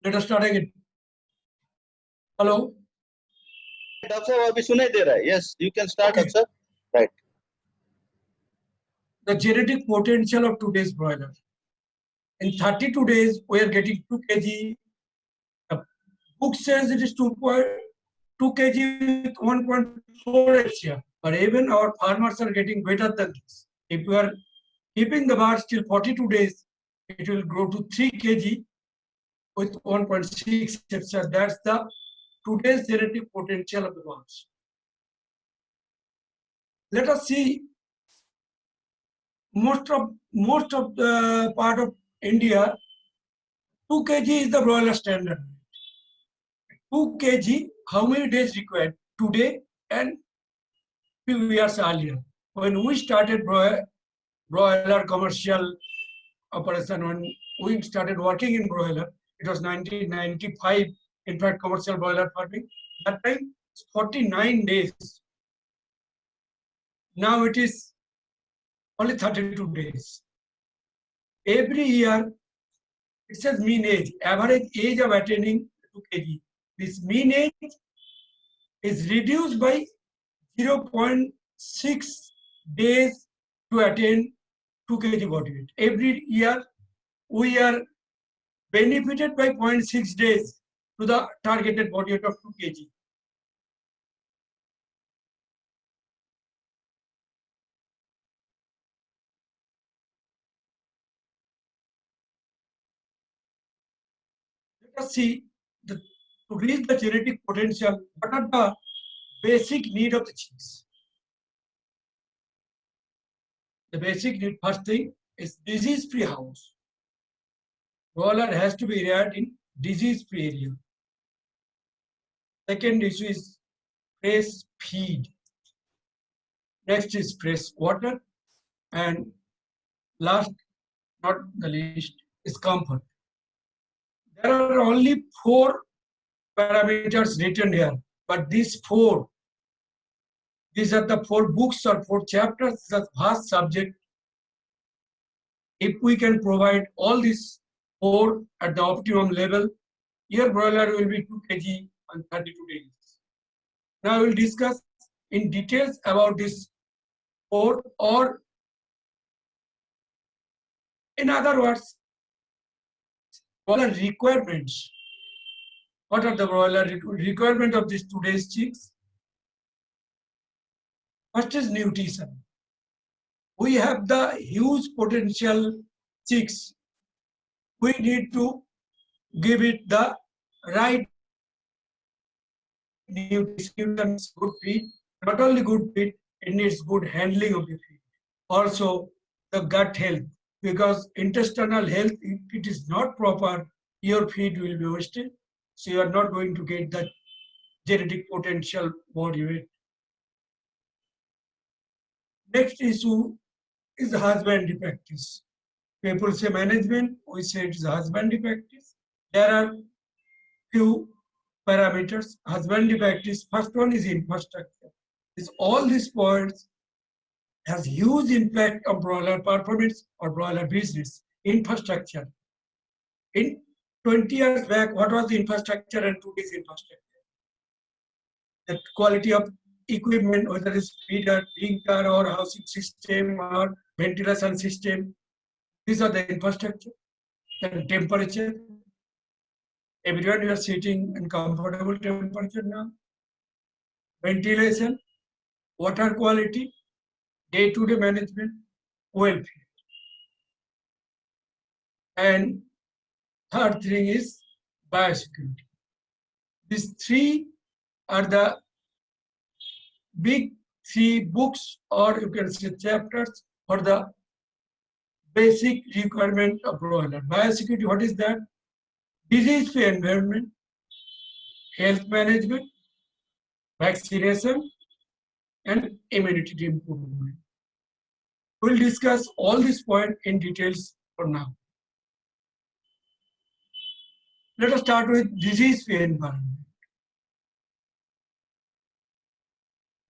Let us start again. Hello. Doctor साहब अभी सुनाई दे रहा है. Yes, you can start, Okay. Doctor. Right. The genetic potential of today's broiler. In 32 days, we are getting 2 kg. The book says it is 2 kg with 1.4 HCR. But even our farmers are getting better than this. If we are keeping the birds till 42 days, it will grow to 3 kg with 1.6 HCR. That's the today's genetic potential of the birds. Let us see. Most of the part of India, 2 kg is the broiler standard. 2 kg, how many days required? Today and few years earlier. When we started broiler commercial operation, when we started working in broiler, it was 1995. In fact, commercial broiler farming. That time, 49 days. Now it is only 32 days. Every year, it says mean age, average age of attaining 2 kg. This mean age is reduced by 0.6 days to attain 2 kg body weight. Every year, we are benefited by 0.6 days to the targeted body weight of 2 kg. Let us see, to reach the genetic potential, what are the basic need of the chicks? The basic need, first thing, is disease-free house. Broiler has to be reared in disease-free area. Second issue is fresh feed. Next is fresh water. And last, not the least, is comfort. There are only 4 parameters written here, but these are the 4 books or 4 chapters, the vast subject. If we can provide all these 4 at the optimum level, your broiler will be 2 kg on 32 days. Now I will discuss in details about this 4, or in other words, broiler requirements. What are the broiler requirements of these today's chicks? First is nutrition. We have the huge potential chicks. We need to give it the right nutrition, good feed. Not only good feed, it needs good handling of the feed. Also, the gut health, because intestinal health, if it is not proper, your feed will be wasted. So you are not going to get the genetic potential body weight. Next issue is husbandry practice. People say management, we say it is husbandry practice. There are few parameters. Husbandry practice, first one is infrastructure. All these points has huge impact on broiler performance or broiler business. Infrastructure. In 20 years back, what was the infrastructure and today's infrastructure? The quality of equipment, whether it's feeder, drinker, or housing system, or ventilation system, these are the infrastructure. Then temperature. Everyone, you are sitting in comfortable temperature now. Ventilation, water quality, day-to-day management, welfare. And third thing is biosecurity. These 3 are the big 3 books, or you can say chapters, for the basic requirement of broiler. Biosecurity, what is that? Disease-free environment, health management, vaccination, and immunity improvement. We'll discuss all these points in details for now. Let us start with disease-free environment.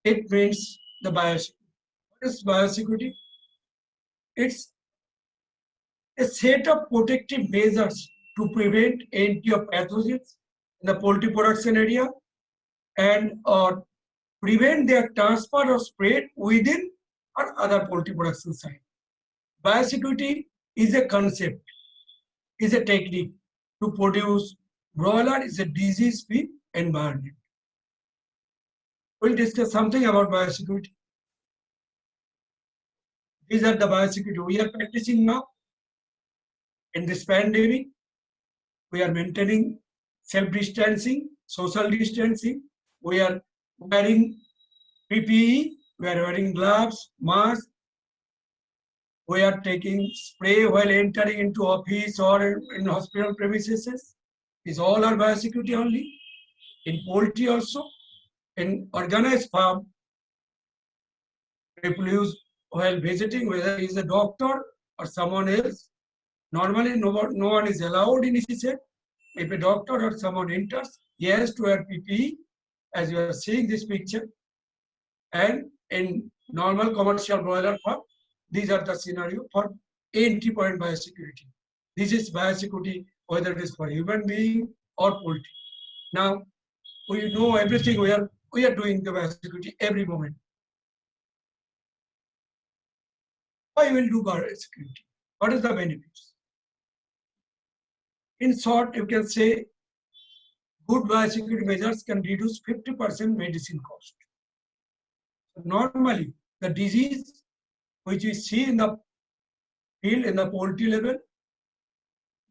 It means the biosecurity. What is biosecurity? It's a set of protective measures to prevent entry of pathogens in the poultry production area and or prevent their transfer or spread within or other poultry production site. Biosecurity is a concept, is a technique to produce broiler is a disease-free environment. We'll discuss something about biosecurity. These are the biosecurity we are practicing now. In this pandemic, we are maintaining self-distancing, social distancing. We are wearing PPE, we are wearing gloves, masks. We are taking spray while entering into office or in hospital premises. Is all our biosecurity only. In poultry also, in organized farm, people use while visiting, whether he is a doctor or someone else. Normally, no one is allowed in ECZ. If a doctor or someone enters, he has to wear PPE, as you are seeing this picture. And in normal commercial broiler farm, these are the scenario for entry point biosecurity. This is biosecurity, whether it is for human being or poultry. Now, we know everything we are doing the biosecurity every moment. Why will do biosecurity? What is the benefits? In short, you can say good biosecurity measures can reduce 50% medicine cost. Normally, the disease which we see in the field in the poultry level,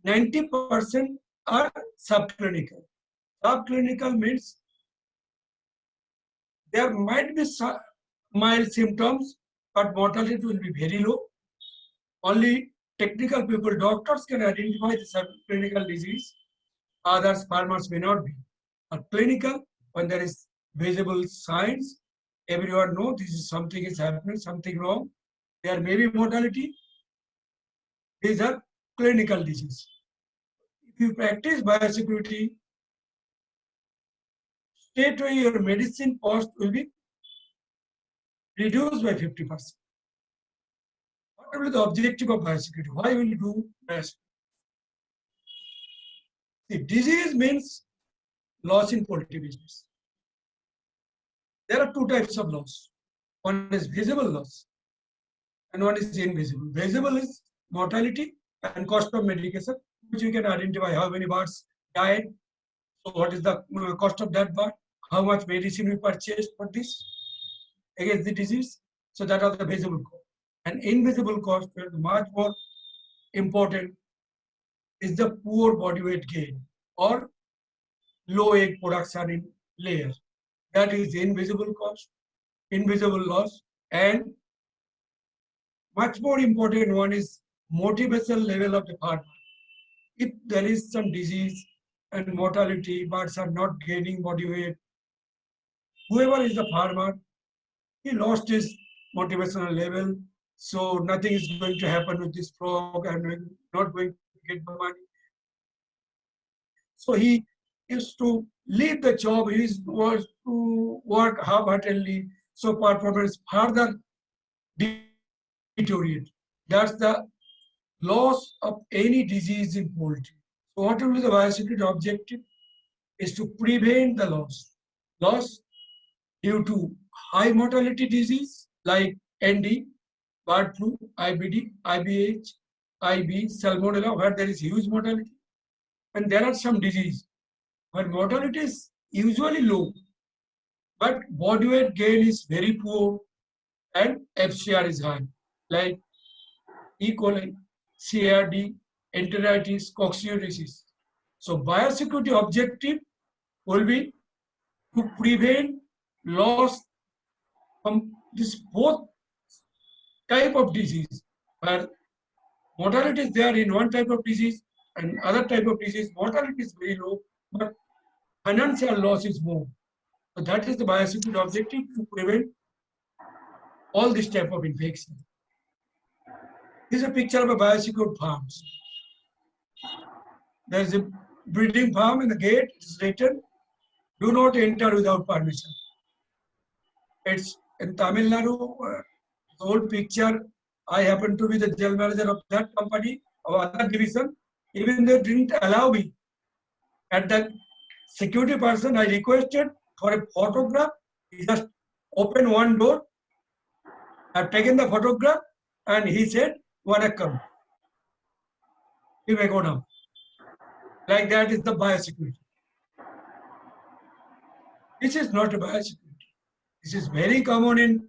90% are subclinical. Subclinical means there might be some mild symptoms, but mortality will be very low. Only technical people, doctors can identify the subclinical disease. Others, farmers may not be. But clinical, when there is visible signs, everyone knows this is something is happening, something wrong. There may be mortality. These are clinical disease. If you practice biosecurity, straight away your medicine cost will be reduced by 50%. What will be the objective of biosecurity? Why will you do biosecurity? The disease means loss in poultry business. There are two types of loss. One is visible loss and one is invisible. Visible is mortality and cost of medication, which you can identify how many birds died. So what is the cost of that bird? How much medicine we purchased for this against the disease? So that are the visible cost. And invisible cost, where much more important, is the poor body weight gain or low egg production in layers. That is invisible cost, invisible loss, and much more important one is motivational level of the farmer. If there is some disease and mortality, birds are not gaining body weight, whoever is the farmer, he lost his motivational level. So nothing is going to happen with this frog. I'm not going to get the money. So he used to leave the job. He was to work half-heartedly. So performance further deteriorate. That's the loss of any disease in poultry. So what will be the biosecurity objective? Is to prevent the loss. Loss due to high mortality disease like ND, bird flu, IBD, IBH, IB, salmonella, where there is huge mortality. And there are some disease where mortality is usually low, but body weight gain is very poor and FCR is high, like E. coli, CRD, enteritis, coccidiosis. So biosecurity objective will be to prevent loss from this both type of disease, where mortality is there in one type of disease and other type of disease, mortality is very low, but financial loss is more. So that is the biosecurity objective, to prevent all this type of infection. This is a picture of a biosecure farms. There is a breeding farm in the gate. It is written, "Do not enter without permission." It's in Tamil Nadu. The old picture. I happen to be the general manager of that company, of other division. Even they didn't allow me. At the security person, I requested for a photograph. He just opened one door. I've taken the photograph and he said, "Vanakkam. You may go now." Like that is the biosecurity. This is not a biosecurity. This is very common in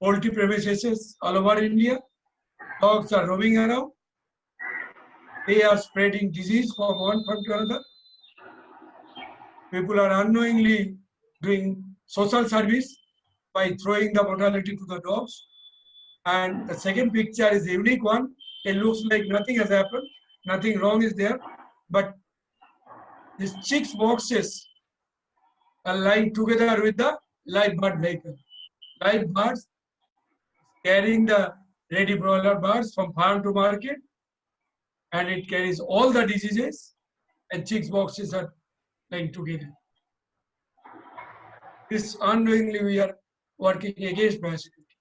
poultry premises all over India. Dogs are roaming around. They are spreading disease from one farm to another. People are unknowingly doing social service by throwing the mortality to the dogs. And the second picture is a unique one. It looks like nothing has happened, nothing wrong is there, but these chicks boxes are lying together with the live bird vehicle. Live birds carrying the ready broiler birds from farm to market, and it carries all the diseases, and chicks boxes are lying together. This unknowingly we are working against biosecurity.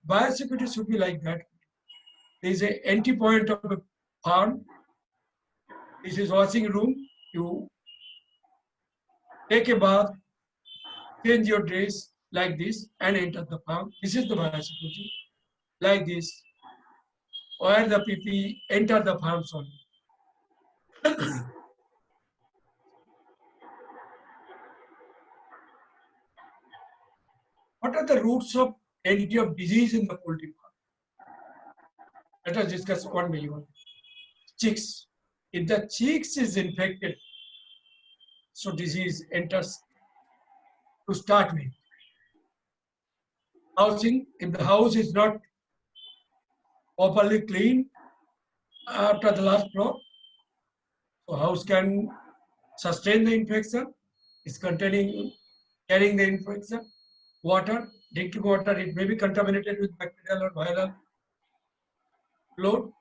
Biosecurity should be like that. There is an entry point of a farm. This is washing room. You take a bath, change your dress like this, and enter the farm. This is the biosecurity. Like this, wear the PP, enter the farm zone. What are the roots of entry of disease in the poultry farm? Let us discuss one by one. Chicks. If the chicks is infected, so disease enters to start with. Housing, if the house is not properly cleaned after the last crop, so house can sustain the infection, is containing, carrying the infection. Water, drinking water, it may be contaminated with bacterial or viral load.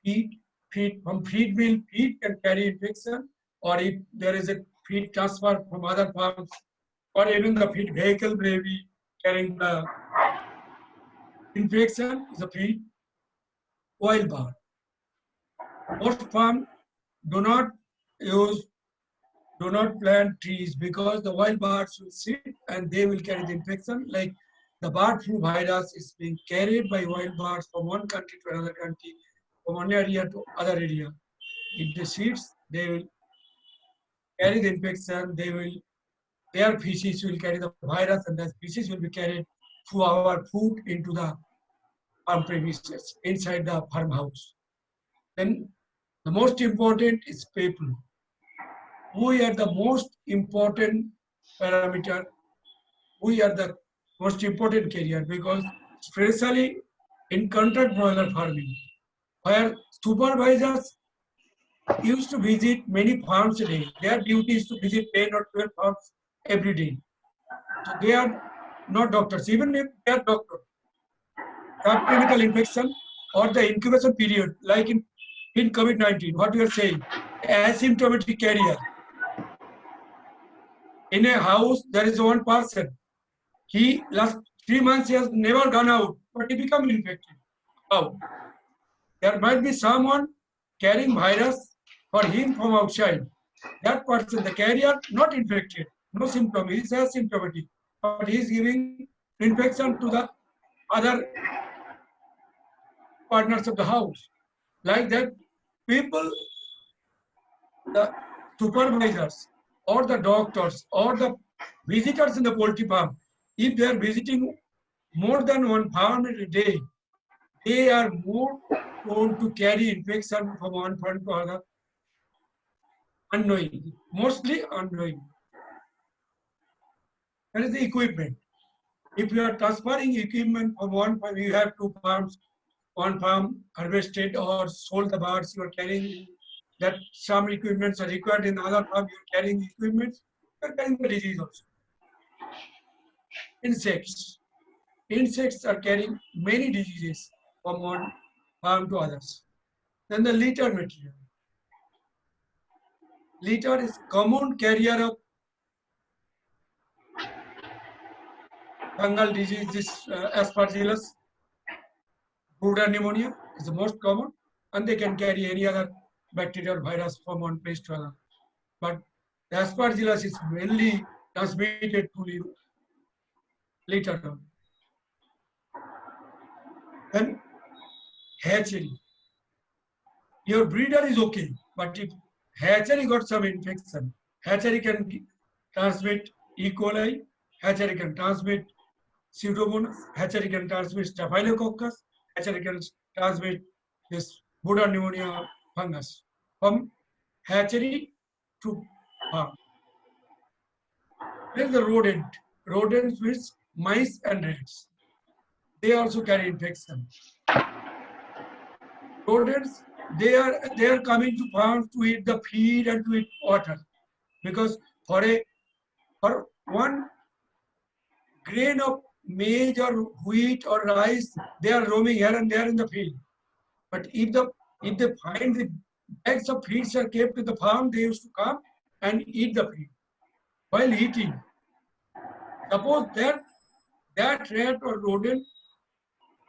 Feed from feed mill, feed can carry infection, or if there is a feed transfer from other farms, or even the feed vehicle may be carrying the infection, is a feed oil bar. Most farms do not use, do not plant trees because the wild birds will sit and they will carry the infection. Like the bird flu virus is being carried by wild birds from one country to another country, from one area to other area. If they seeds, they will carry the infection. They will, their feces will carry the virus, and that feces will be carried through our food into the farm premises inside the farmhouse. Then the most important is people. We are the most important parameter. We are the most important carrier because especially in contract broiler farming, where supervisors used to visit many farms a day. Their duty is to visit 10 or 12 farms every day. So they are not doctors. Even if they are doctors, subclinical infection or the incubation period, like in COVID-19, what we are saying, asymptomatic carrier. In a house, there is one person. He last 3 months he has never gone out, but he become infected. How? There might be someone carrying virus for him from outside. That person, the carrier, not infected, no symptom, he is asymptomatic, but he is giving infection to the other partners of the house. Like that, people, the supervisors or the doctors or the visitors in the poultry farm, if they are visiting more than one farm in a day, they are more prone to carry infection from one farm to another unknowingly, mostly unknowingly. That is the equipment. If you are transferring equipment from one farm, you have two farms, one farm harvested or sold the birds, you are carrying that some equipments are required in the other farm, you are carrying equipment, you are carrying the disease also. Insects. Insects are carrying many diseases from one farm to others. Then the litter material. Litter is common carrier of fungal disease, this Aspergillus, Brooder pneumonia is the most common, and they can carry any other bacteria or virus from one place to another. But the aspergillus is mainly transmitted to later on. Then hatchery. Your breeder is okay, but if hatchery got some infection, hatchery can transmit E. coli, hatchery can transmit Pseudomonas, hatchery can transmit Staphylococcus, hatchery can transmit this Buddha pneumonia fungus from hatchery to farm. There is the rodent. Rodents with mice and rats. They also carry infection. Rodents, they are coming to farms to eat the feed and to eat water, because for one grain of maize or wheat or rice, they are roaming here and there in the field. But if they find the bags of feeds are kept in the farm, they used to come and eat the feed. While eating, suppose that rat or rodent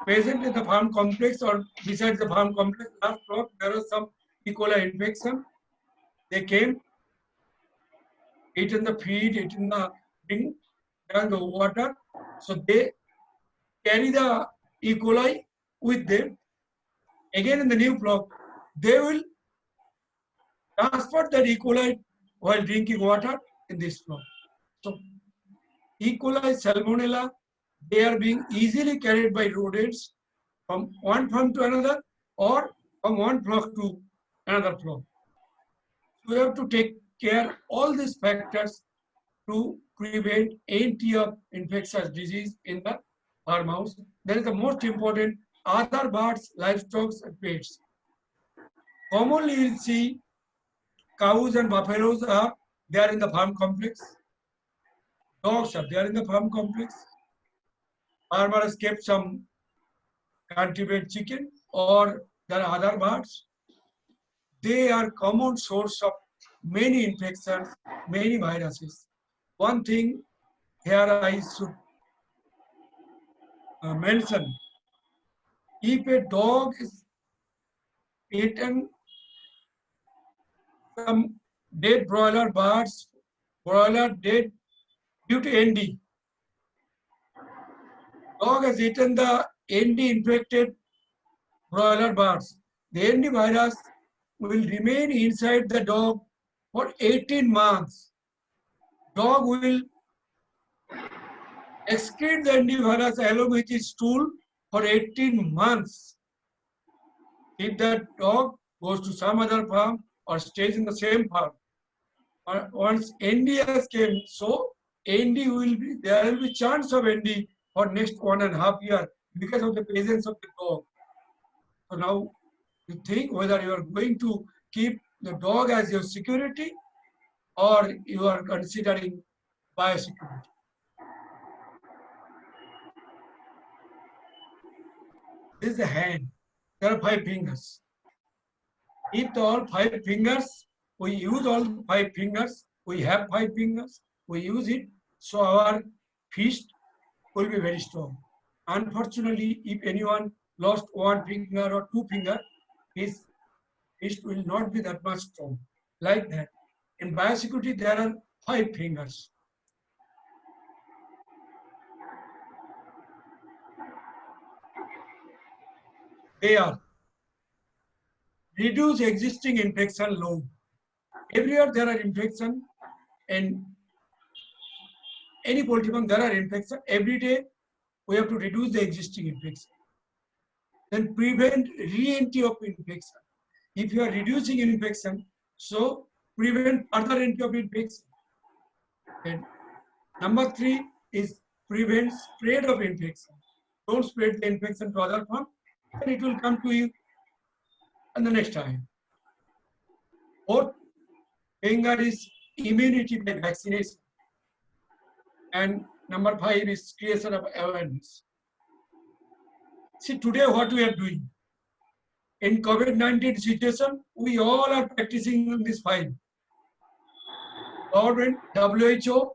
present in the farm complex or besides the farm complex, last crop, there was some E. coli infection. They came, eaten the feed, eaten the drink, drank the water. So they carry the E. coli with them. Again in the new flock, they will transfer that E. coli while drinking water in this flock. So E. coli, salmonella, they are being easily carried by rodents from one farm to another or from one flock to another flock. So we have to take care all these factors to prevent entry of infectious disease in the farmhouse. That is the most important. Other birds, livestock, and pets. Commonly, you see cows and buffaloes are there in the farm complex. Dogs are there in the farm complex. Farmer has kept some country-bred chicken, or there are other birds. They are common source of many infections, many viruses. One thing here I should mention: if a dog is eaten some dead broiler birds, broiler dead due to ND. Dog has eaten the ND infected broiler birds. The ND virus will remain inside the dog for 18 months. Dog will excrete the ND virus along with its stool for 18 months. If that dog goes to some other farm or stays in the same farm, once ND has came, so ND will be, there will be chance of ND for next 1.5 years because of the presence of the dog. So now you think whether you are going to keep the dog as your security or you are considering biosecurity. This is the hand. There are 5 fingers. If all 5 fingers, we use all 5 fingers, we have 5 fingers, we use it, so our fist will be very strong. Unfortunately, if anyone lost 1 finger or 2 fingers, his fist will not be that much strong. Like that. In biosecurity, there are 5 fingers. They are reduce existing infection load. Everywhere there are infection, and any poultry farm there are infection. Every day we have to reduce the existing infection. Then prevent re-entry of infection. If you are reducing infection, so prevent further entry of infection. And number 3 is prevent spread of infection. Don't spread the infection to other farm, then it will come to you and the next time. Fourth finger is immunity by vaccination. And number 5 is creation of awareness. See, today what we are doing? In COVID-19 situation, we all are practicing this 5. Government, WHO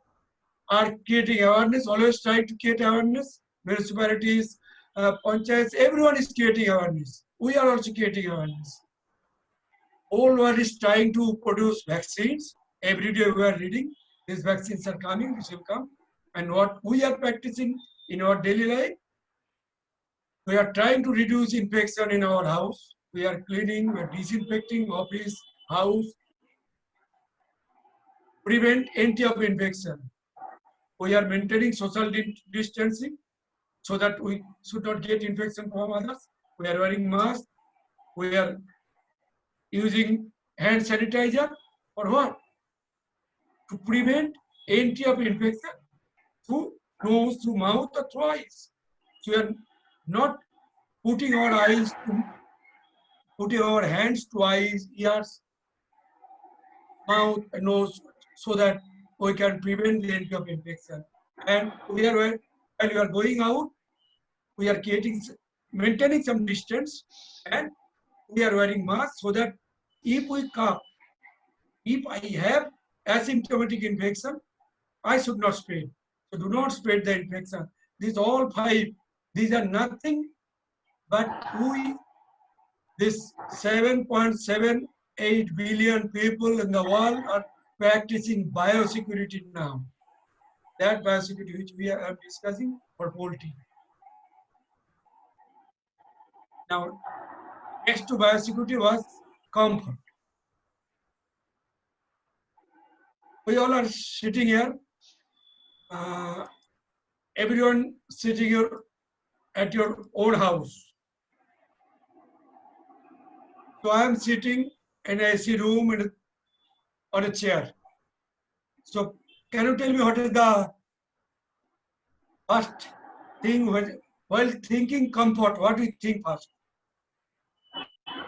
are creating awareness, always trying to create awareness. Municipalities, panchayats, everyone is creating awareness. We are also creating awareness. whole world is trying to produce vaccines. Every day we are reading, these vaccines are coming, this will come. And what we are practicing in our daily life, we are trying to reduce infection in our house. We are cleaning, we are disinfecting office, house, prevent entry of infection. We are maintaining social distancing so that we should not get infection from others. We are wearing masks. We are using hand sanitizer for what? To prevent entry of infection through nose, through mouth, or through eyes. So we are not putting our putting our hands to eyes, ears, mouth, and nose, so that we can prevent the entry of infection. And we are when we are going out, we are maintaining some distance, and we are wearing masks so that if we cough, if I have asymptomatic infection, I should not spread. So do not spread the infection. These all five, these are nothing but this 7.78 billion people in the world are practicing biosecurity now. That biosecurity which we are discussing for poultry. Now, next to biosecurity was comfort. We all are sitting here, everyone sitting here at your own house. So I am sitting in an AC room and on a chair. So can you tell me what is the first thing while thinking comfort, what we think first?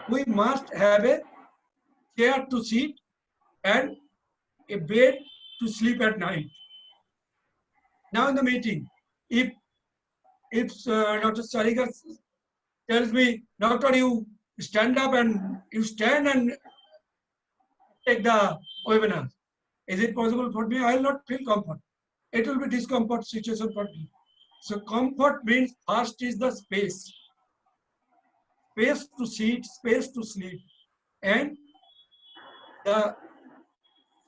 We must have a chair to sit and a bed to sleep at night. Now in the meeting, if Dr. Sarika tells me, doctor, you stand up and you stand and take the webinar. Is it possible for me? I will not feel comfort. It will be discomfort situation for me. So comfort means first is the space. Space to sit, space to sleep. And the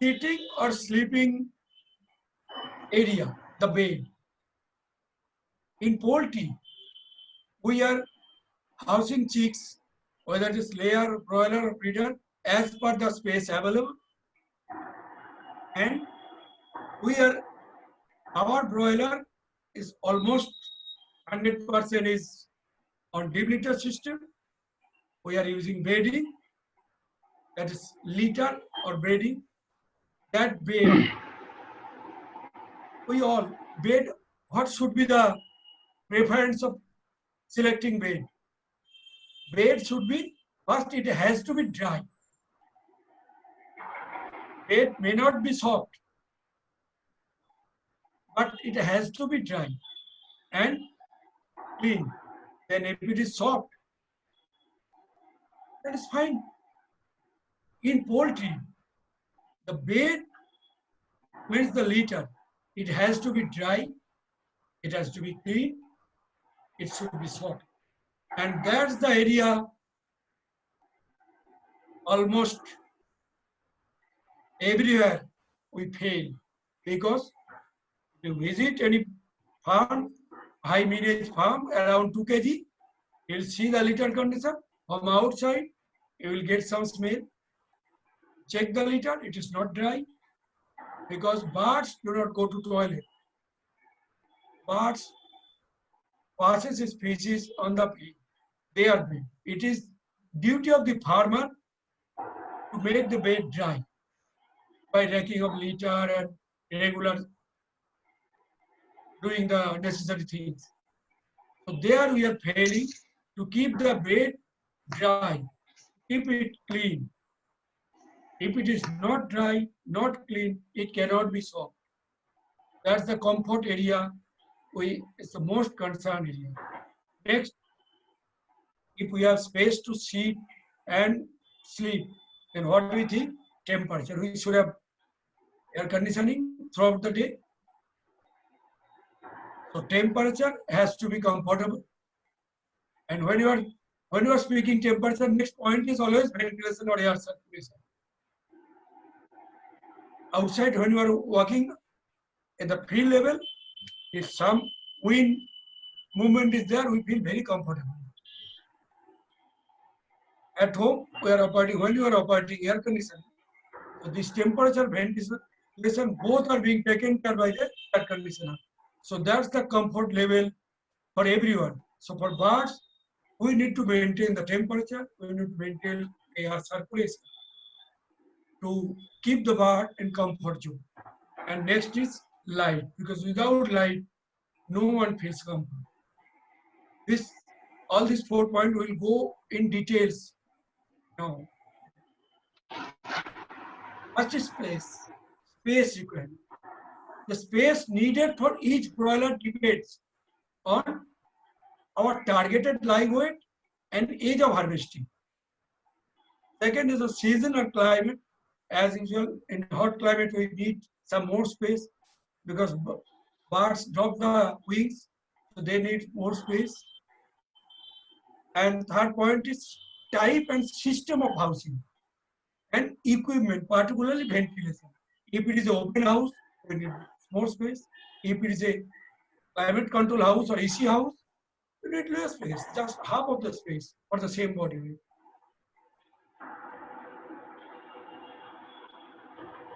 sitting or sleeping area, the bed. In poultry, we are housing chicks, whether it is layer, broiler, or breeder, as per the space available. And our broiler is almost 100% is on deep litter system. We are using bedding, that is litter or bedding. That bed, we all bed, what should be the preference of selecting bed? Bed should be, first it has to be dry. Bed may not be soft, but it has to be dry and clean. Then if it is soft, that is fine. In poultry, the bed means the litter. It has to be dry, it has to be clean, it should be soft. And that's the area almost everywhere we fail, because if you visit any farm, high mileage farm around 2 kg, you'll see the litter condition. From outside, you will get some smell. Check the litter, it is not dry, because birds do not go to toilet. Birds passes his feces on the bed. They are bed. It is duty of the farmer to make the bed dry by racking of litter and regular doing the necessary things. So there we are failing to keep the bed dry, keep it clean. If it is not dry, not clean, it cannot be soft. That's the comfort area. It's the most concerned area. Next, if we have space to sit and sleep, then what do we think? Temperature. We should have air conditioning throughout the day. So temperature has to be comfortable. And when When you are speaking temperature, next point is always ventilation or air circulation. Outside, when you are walking at the field level, if some wind movement is there, we feel very comfortable. At home, we are operating, when you are operating air conditioning, so this temperature, ventilation, both are being taken care by the air conditioner. So that's the comfort level for everyone. So for birds, we need to maintain the temperature, we need to maintain air circulation to keep the bird in comfort zone. And next is light, because without light, no one feels comfort. All these 4 points will go in details now. First is space requirement. The space needed for each broiler depends on our targeted live weight and age of harvesting. Second is the season and climate. As usual, in hot climate, we need some more space because birds drop the wings, so they need more space. And third point is type and system of housing and equipment, particularly ventilation. If it is an open house, we need more space. If it is a climate control house or AC house, we need less space, just half of the space for the same body weight.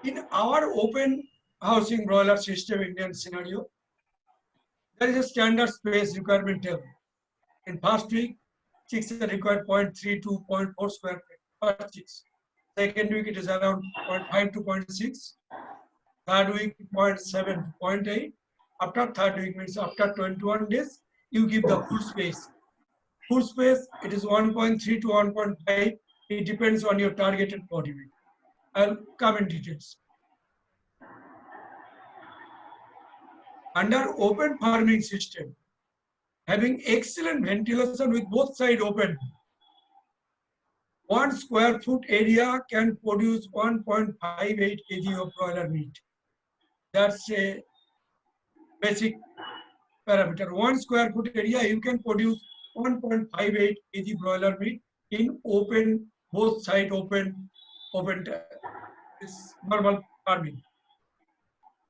In our open housing broiler system Indian scenario, there is a standard space requirement table. In first week, chicks are required 0.3 to 0.4 square feet per chicks. Second week, it is around 0.5 to 0.6. Third week, 0.7 to 0.8. After third week, means after 21 days, you give the full space. Full space, it is 1.3 to 1.5. It depends on your targeted body weight. I'll come in details. Under open farming system, having excellent ventilation with both sides open, 1 square foot area can produce 1.58 kg of broiler meat. That's a basic parameter. 1 square foot area, you can produce 1.58 kg broiler meat in open, both side open, is normal farming.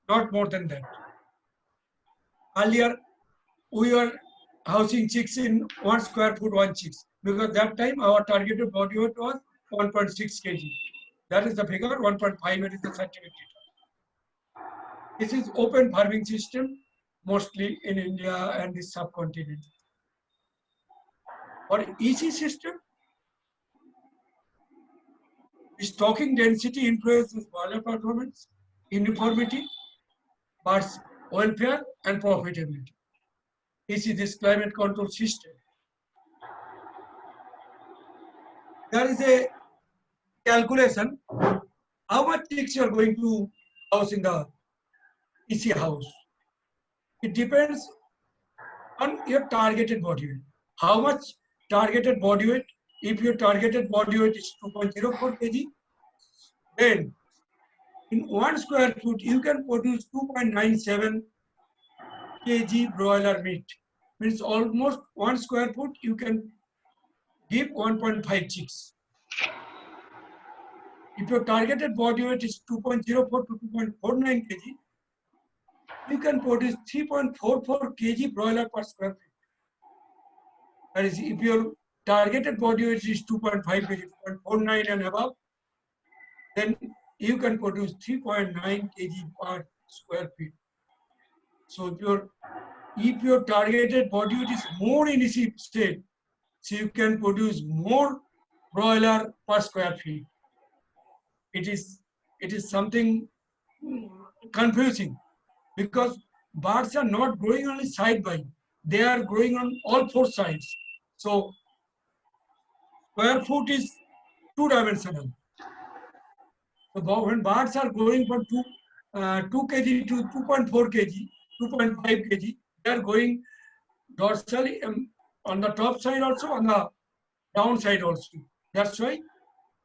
Not more than that. Earlier, we were housing chicks in 1 square foot, 1 chicks, because that time our targeted body weight was 1.6 kg. That is the figure, 1.5 is the scientific data. This is open farming system, mostly in India and the subcontinent. For EC system, stocking density influences broiler performance, uniformity, birds' welfare, and profitability. This is this climate control system. There is a calculation how much chicks you are going to house in the EC house. It depends on your targeted body weight. How much targeted body weight? If your targeted body weight is 2.04 kg, then in 1 square foot you can produce 2.97 kg broiler meat. Means almost 1 square foot you can give 1.5 chicks. If your targeted body weight is 2.04 to 2.49 kg, you can produce 3.44 kg broiler per square feet. That is, if your targeted body weight is 2.5 kg, 2.49 and above, then you can produce 3.9 kg per square feet. So if your targeted body weight is more in EC state, so you can produce more broiler per square feet. It is something confusing because birds are not growing only side by, they are growing on all 4 sides. So square foot is 2-dimensional. So when birds are growing from 2 kg to 2.4 kg, 2.5 kg, they are going dorsally on the top side also, on the down side also. That's why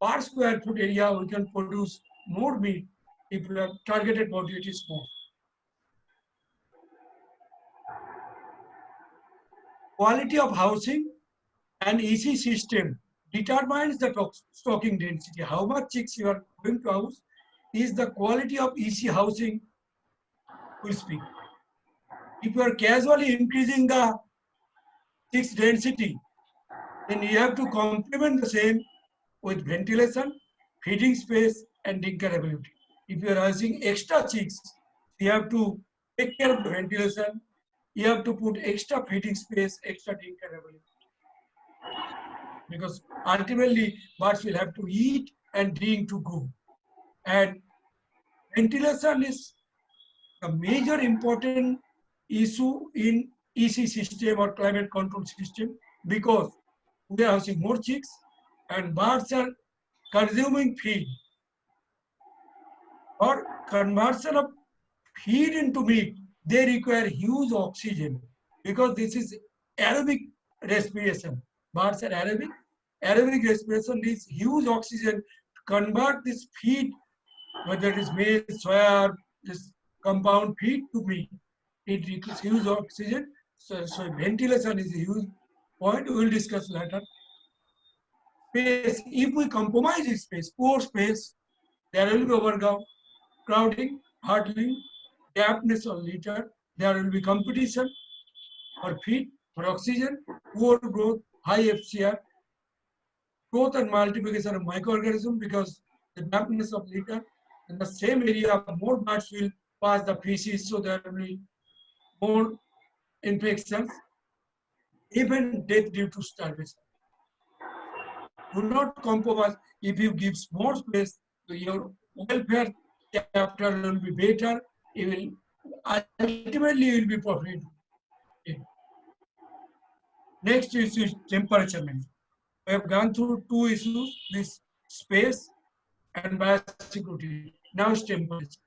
per square foot area we can produce more meat if your targeted body weight is more. Quality of housing An EC system determines the stocking density. How much chicks you are going to house is the quality of EC housing will speak. If you are casually increasing the chicks density, then you have to complement the same with ventilation, feeding space, and dinker ability. If you are using extra chicks, you have to take care of the ventilation. You have to put extra feeding space, extra dinker ability. Because ultimately, birds will have to eat and drink to grow. And ventilation is a major important issue in EC system or climate control system because we are having more chicks and birds are consuming feed or conversion of feed into meat. They require huge oxygen because this is aerobic respiration. Birds are aerobic. Aerobic respiration needs huge oxygen to convert this feed, whether it is maize, soya, or this compound feed to meat. It requires huge oxygen. So ventilation is a huge point. We will discuss later. Space. If we compromise this space, poor space, there will be overcrowding, hurdling, dampness of litter. There will be competition for feed, for oxygen, poor growth, high FCR, growth and multiplication of microorganisms because the dampness of litter in the same area, more birds will pass the feces, so there will be more infections, even death due to starvation. Do not compromise. If you give more space, your welfare chapter will be better. It will ultimately will be profitable. Next issue is temperature management. We have gone through two issues: this space and biosecurity. Now it's temperature.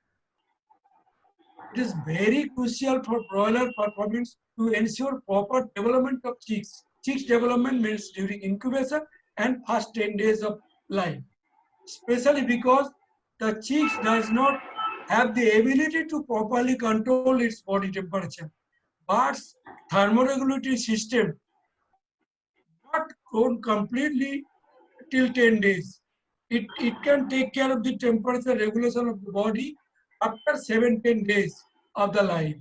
It is very crucial for broiler performance to ensure proper development of chicks. Chicks development means during incubation and first 10 days of life, especially because the chicks does not have the ability to properly control its body temperature. Bird's thermoregulatory system not grown completely till 10 days. It can take care of the temperature regulation of the body after 7-10 days of the life.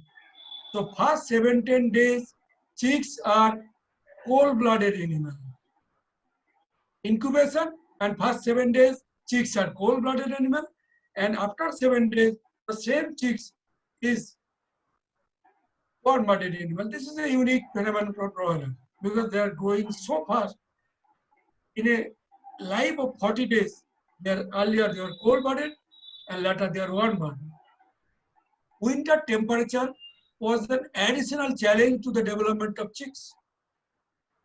So first 7-10 days, chicks are cold-blooded animal. Incubation and first 7 days, chicks are cold-blooded animal, and after 7 days, the same chicks is warm-blooded animal. This is a unique phenomenon for broiler because they are growing so fast. In a life of 40 days, earlier they were cold-blooded and later they are warm-blooded. Winter temperature was an additional challenge to the development of chicks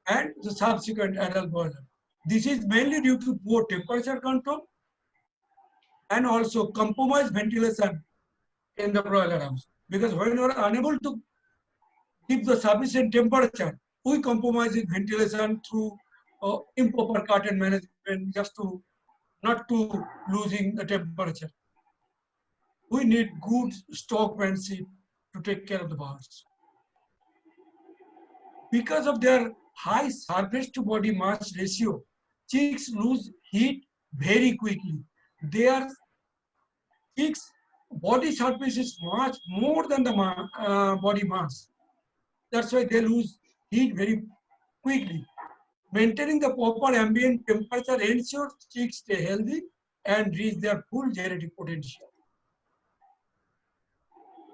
and the subsequent adult broiler. This is mainly due to poor temperature control and also compromised ventilation in the broiler house. Because when you are unable to keep the sufficient temperature, we compromise in ventilation through improper curtain management just to not to losing the temperature. We need good stockmanship to take care of the birds. Because of their high surface to body mass ratio, chicks lose heat very quickly. Their chicks body surface is much more than the body mass. That's why they lose heat very quickly. Maintaining the proper ambient temperature ensures chicks stay healthy and reach their full genetic potential.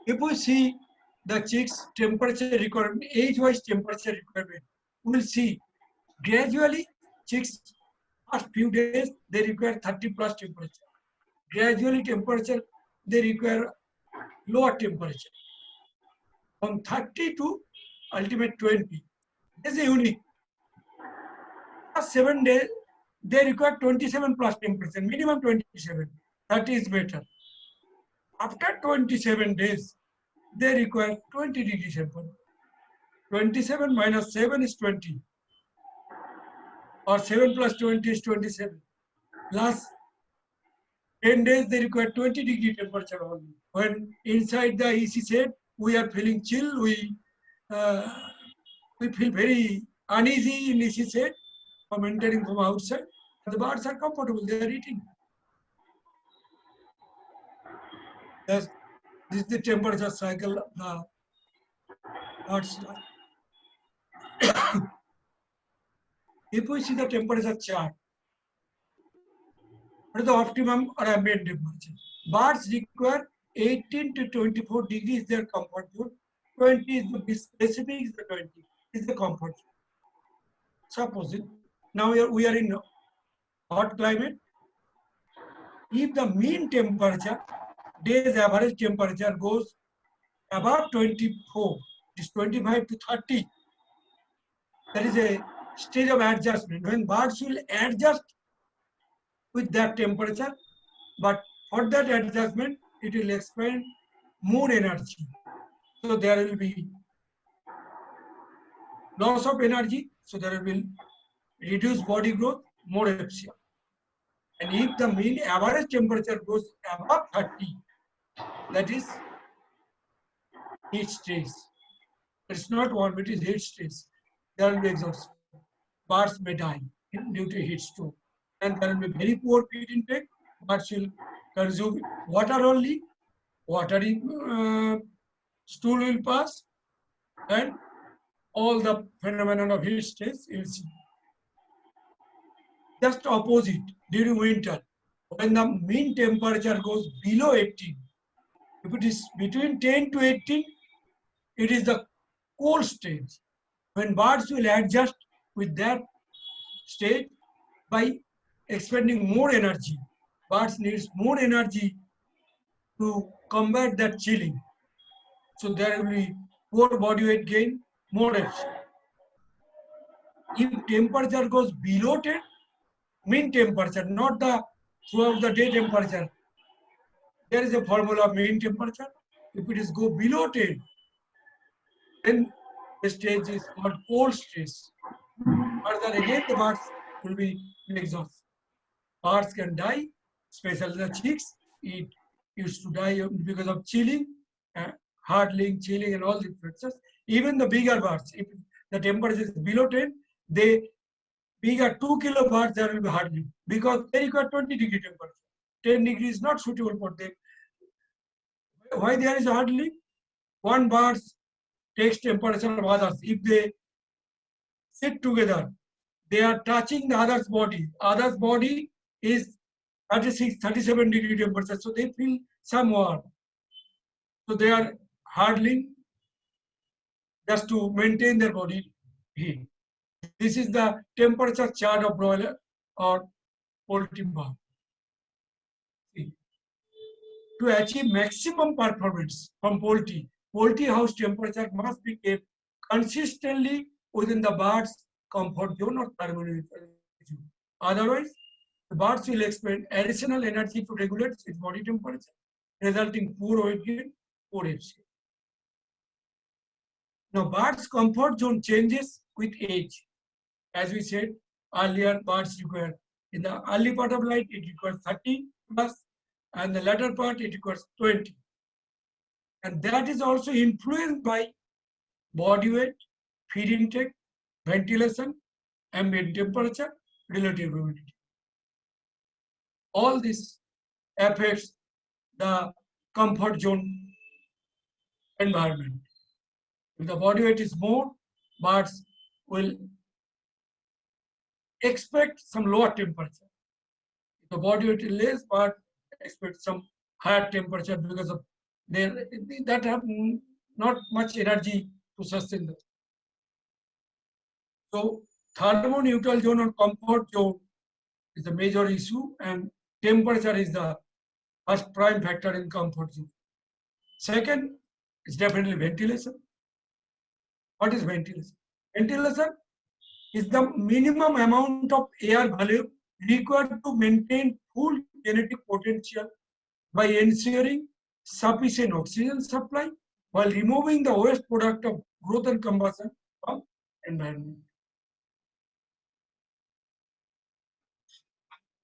If we see the chicks temperature requirement, age-wise temperature requirement, we will see gradually chicks first few days they require 30 plus temperature. Gradually temperature they require lower temperature. From 30 to ultimate 20. This is unique. First 7 days they require 27 plus temperature, minimum 27. 30 is better. After 27 days, they require 20 degrees temperature. 27 minus 7 is 20. Or 7 plus 20 is 27. Plus 10 days, they require 20-degree temperature only. When inside the EC shed, we are feeling chill, we feel very uneasy in EC shed. from entering from outside. The birds are comfortable, they are eating. Yes, this is the temperature cycle of the birds. If we see the temperature chart, what is the optimum or ambient temperature? Birds require 18 to 24 degrees their comfort zone. 20 is the specific is the 20 is the comfort zone. Suppose now we are in hot climate. If the mean temperature, day's average temperature goes above 24, it is 25 to 30. There is a stage of adjustment when birds will adjust with that temperature, but for that adjustment, it will expend more energy. So there will be loss of energy, so there will be reduced body growth, more FCR. And if the mean average temperature goes above 30, that is heat stress. It's not warm, it is heat stress. There will be exhaustion. Birds may die due to heat stroke. And there will be very poor feed intake. Birds will consume water only. Watery stool will pass, and all the phenomenon of heat stress you will see. Just opposite during winter, when the mean temperature goes below 18, if it is between 10 to 18, it is the cold stage. When birds will adjust with that state by expending more energy. Birds needs more energy to combat that chilling. So there will be poor body weight gain, more FCR. If temperature goes below 10, mean temperature, not the throughout the day temperature. There is a formula of mean temperature. If it is go below 10, then the stage is called cold stress. Further again, the birds will be exhausted. Birds can die, especially the chicks. It used to die because of chilling, hardling, chilling, and all the factors. Even the bigger birds, if the temperature is below 10, they bigger 2 kilo birds, there will be hardling because they require 20-degree temperature. 10 degrees is not suitable for them. Why there is hardling? One bird takes temperature of others. If they sit together, they are touching the other's body. Other's body is 36, 37-degree temperature, so they feel some warm. So they are hardling just to maintain their body heat. This is the temperature chart of broiler or poultry farm. To achieve maximum performance from poultry, poultry house temperature must be kept consistently within the bird's comfort zone or thermonuclear zone. Otherwise, the birds will expend additional energy to regulate its body temperature, resulting poor weight gain, poor FCR. Now, birds' comfort zone changes with age. As we said earlier, birds require, in the early part of life, it requires 30 plus, and the latter part, it requires 20. And that is also influenced by body weight, feed intake, ventilation, ambient temperature, relative humidity. All this affects the comfort zone environment. If the body weight is more, birds will expect some lower temperature. If the body weight is less, birds expect some higher temperature because of that have not much energy to sustain that. So thermoneutral zone or comfort zone is the major issue, and temperature is the first prime factor in comfort zone. Second is definitely ventilation. What is ventilation? Ventilation is the minimum amount of air volume required to maintain full genetic potential by ensuring sufficient oxygen supply while removing the waste product of growth and combustion from environment.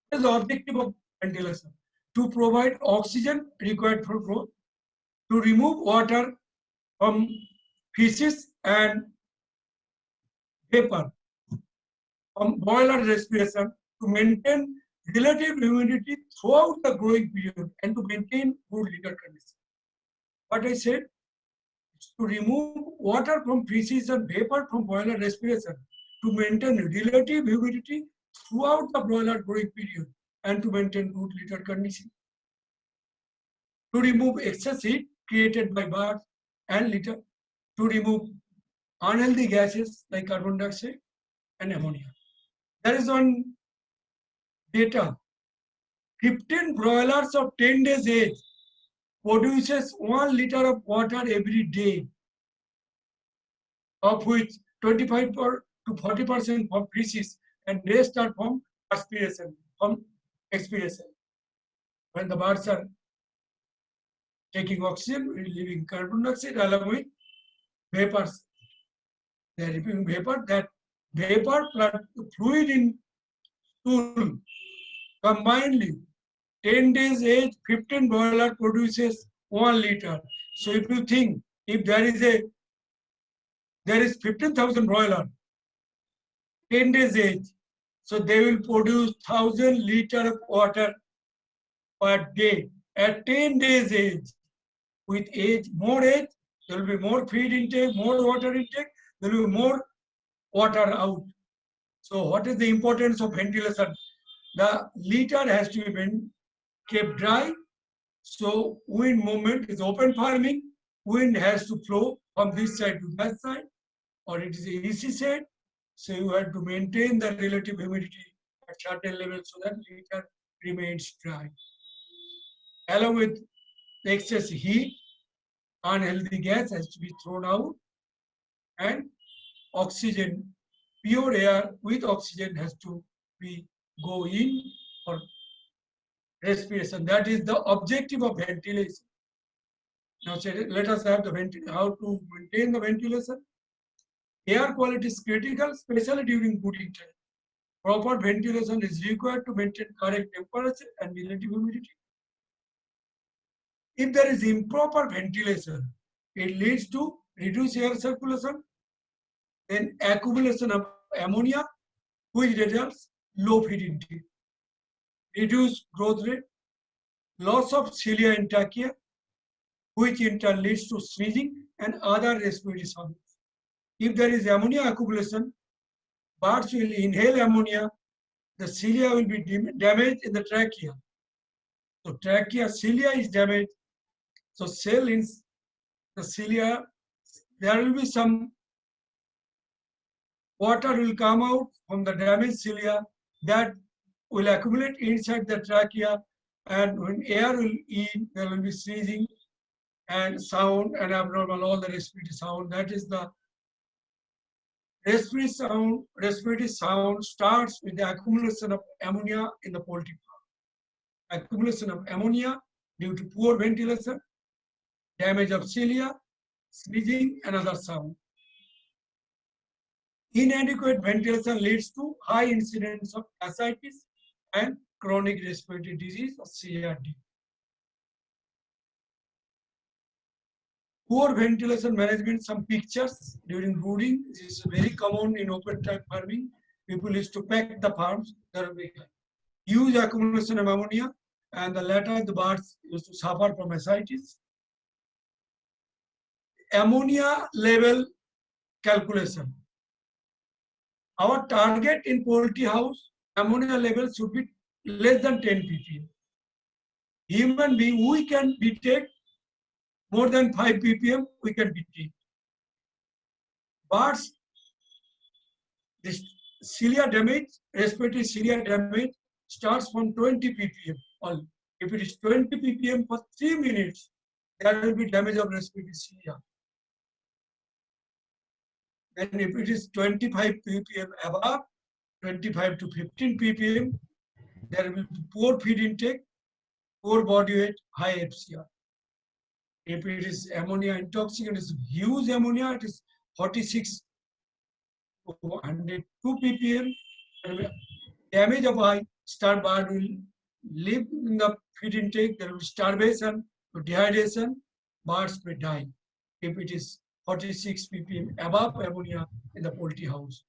What is the objective of ventilation? To provide oxygen required for growth, to remove water from feces and vapor from broiler respiration to maintain relative humidity throughout the growing period and to maintain good litter condition. What I said is to remove water from feces and vapor from broiler respiration to maintain relative humidity throughout the broiler growing period and to maintain good litter condition. To remove excess heat created by birds and litter, to remove unhealthy gases like carbon dioxide and ammonia. There is one data. 15 broilers of 10 days age produces 1 liter of water every day, of which 25 to 40% from feces and rest are from perspiration, from expiration. When the birds are taking oxygen, releasing carbon dioxide along with vapors. They are releasing vapor. That vapor plus fluid in stool combinedly 10 days age, 15 broiler produces 1 liter. So if you think, if there is 15,000 broiler, 10 days age, so they will produce 1,000 liter of water per day at 10 days age. With age, there will be more feed intake, more water intake, there will be more water out. So what is the importance of ventilation? The litter has to be kept dry. So wind movement is open farming. Wind has to flow from this side to that side, or it is a easy side. So you have to maintain the relative humidity at certain level so that litter remains dry. Along with the excess heat, unhealthy gas has to be thrown out, and oxygen, pure air with oxygen has to be go in for respiration. That is the objective of ventilation. Now let us have how to maintain the ventilation. Air quality is critical, especially during breeding time. Proper ventilation is required to maintain correct temperature and relative humidity. If there is improper ventilation, it leads to reduced air circulation, then accumulation of ammonia, which results low feed intake, reduced growth rate, loss of cilia in trachea, which in turn leads to sneezing and other respiratory sounds. If there is ammonia accumulation, birds will inhale ammonia, the cilia will be damaged in the trachea. So trachea cilia is damaged. So cell in the cilia, there will be some water will come out from the damaged cilia that will accumulate inside the trachea, and when air will in, there will be sneezing and sound and abnormal, all the respiratory sound. That is the respiratory sound. Respiratory sound starts with the accumulation of ammonia in the poultry farm. Accumulation of ammonia due to poor ventilation, damage of cilia, sneezing, and other sound. Inadequate ventilation leads to high incidence of ascites and chronic respiratory disease or CRD. Poor ventilation management, some pictures during brooding. This is very common in open type farming. People used to pack the farms. There will be huge accumulation of ammonia, and the latter the birds used to suffer from ascites. Ammonia level calculation. Our target in poultry house, ammonia level should be less than 10 ppm. Human being, we can detect more than 5 ppm, we can detect. Birds, this cilia damage, respiratory cilia damage starts from 20 ppm only. If it is 20 ppm for 3 minutes, there will be damage of respiratory cilia. Then if it is 25 ppm above, 25 to 15 ppm, there will be poor feed intake, poor body weight, high FCR. If it is ammonia intoxicant, it is huge ammonia, it is 46 to 102 ppm. Damage of eye, star bird will live in the feed intake, there will be starvation, dehydration, birds may die. If it is 46 ppm above ammonia in the poultry house.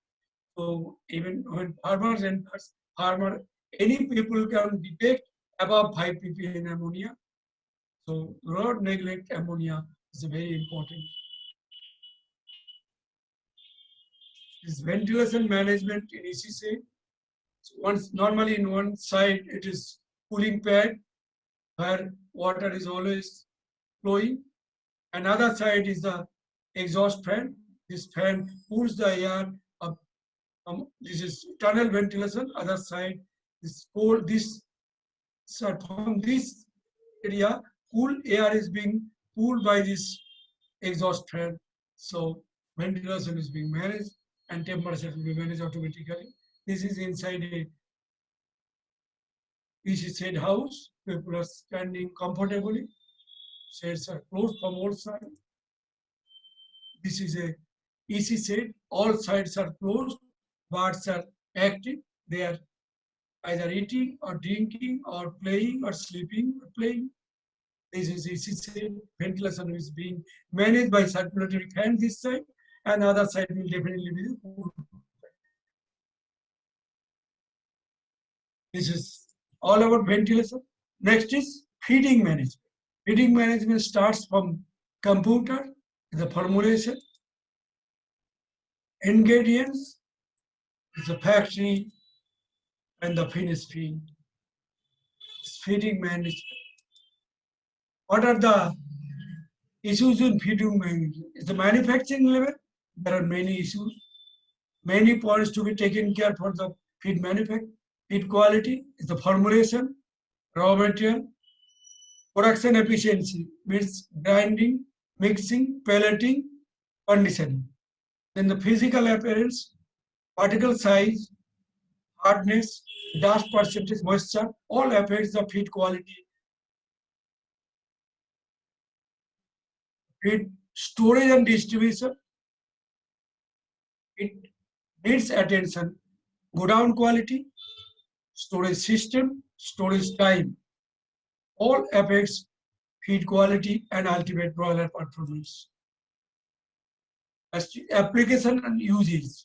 So even when farmers enter, any people can detect above 5 ppm ammonia. So do not neglect ammonia is very important. This ventilation management in ECC. So normally in one side it is cooling pad where water is always flowing. Another side is the exhaust fan. This fan cools the air up. This is tunnel ventilation. Other side is cold. This so from this area, cool air is being cooled by this exhaust fan. So ventilation is being managed and temperature will be managed automatically. This is inside a EC shade house. People are standing comfortably. Shades are closed from all sides. This is a EC shade. All sides are closed. Birds are active. They are either eating or drinking or playing or sleeping or playing. This is EC shade. Ventilation is being managed by circulatory fan this side, and other side will definitely be the cool. This is all about ventilation. Next is feeding management. Feeding management starts from computer, the formulation, ingredients, the factory, and the finished feed. Feeding management. What are the issues in feeding management? It's the manufacturing level. There are many issues, many points to be taken care for the feed manufacturing. Feed quality is the formulation, raw material, production efficiency means grinding, mixing, pelleting, conditioning. Then the physical appearance, particle size, hardness, dust percentage, moisture, all affects the feed quality. Feed storage and distribution, it needs attention. Go down quality, storage system, storage time, all affects feed quality and ultimate broiler performance. As to application and usage.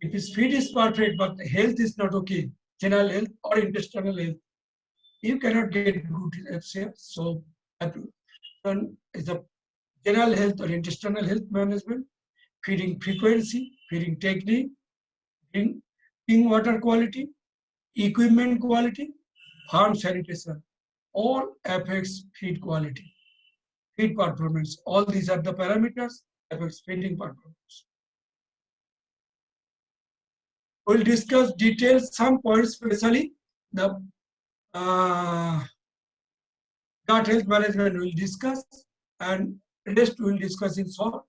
If his feed is perfect but health is not okay, general health or intestinal health, you cannot get good FCR. So one is the general health or intestinal health management, feeding frequency, feeding technique, drinking water quality, equipment quality, farm sanitation, all affects feed quality, feed performance. All these are the parameters affects feeding performance. We'll discuss details, some points, especially the gut health management we'll discuss, and rest we'll discuss in short.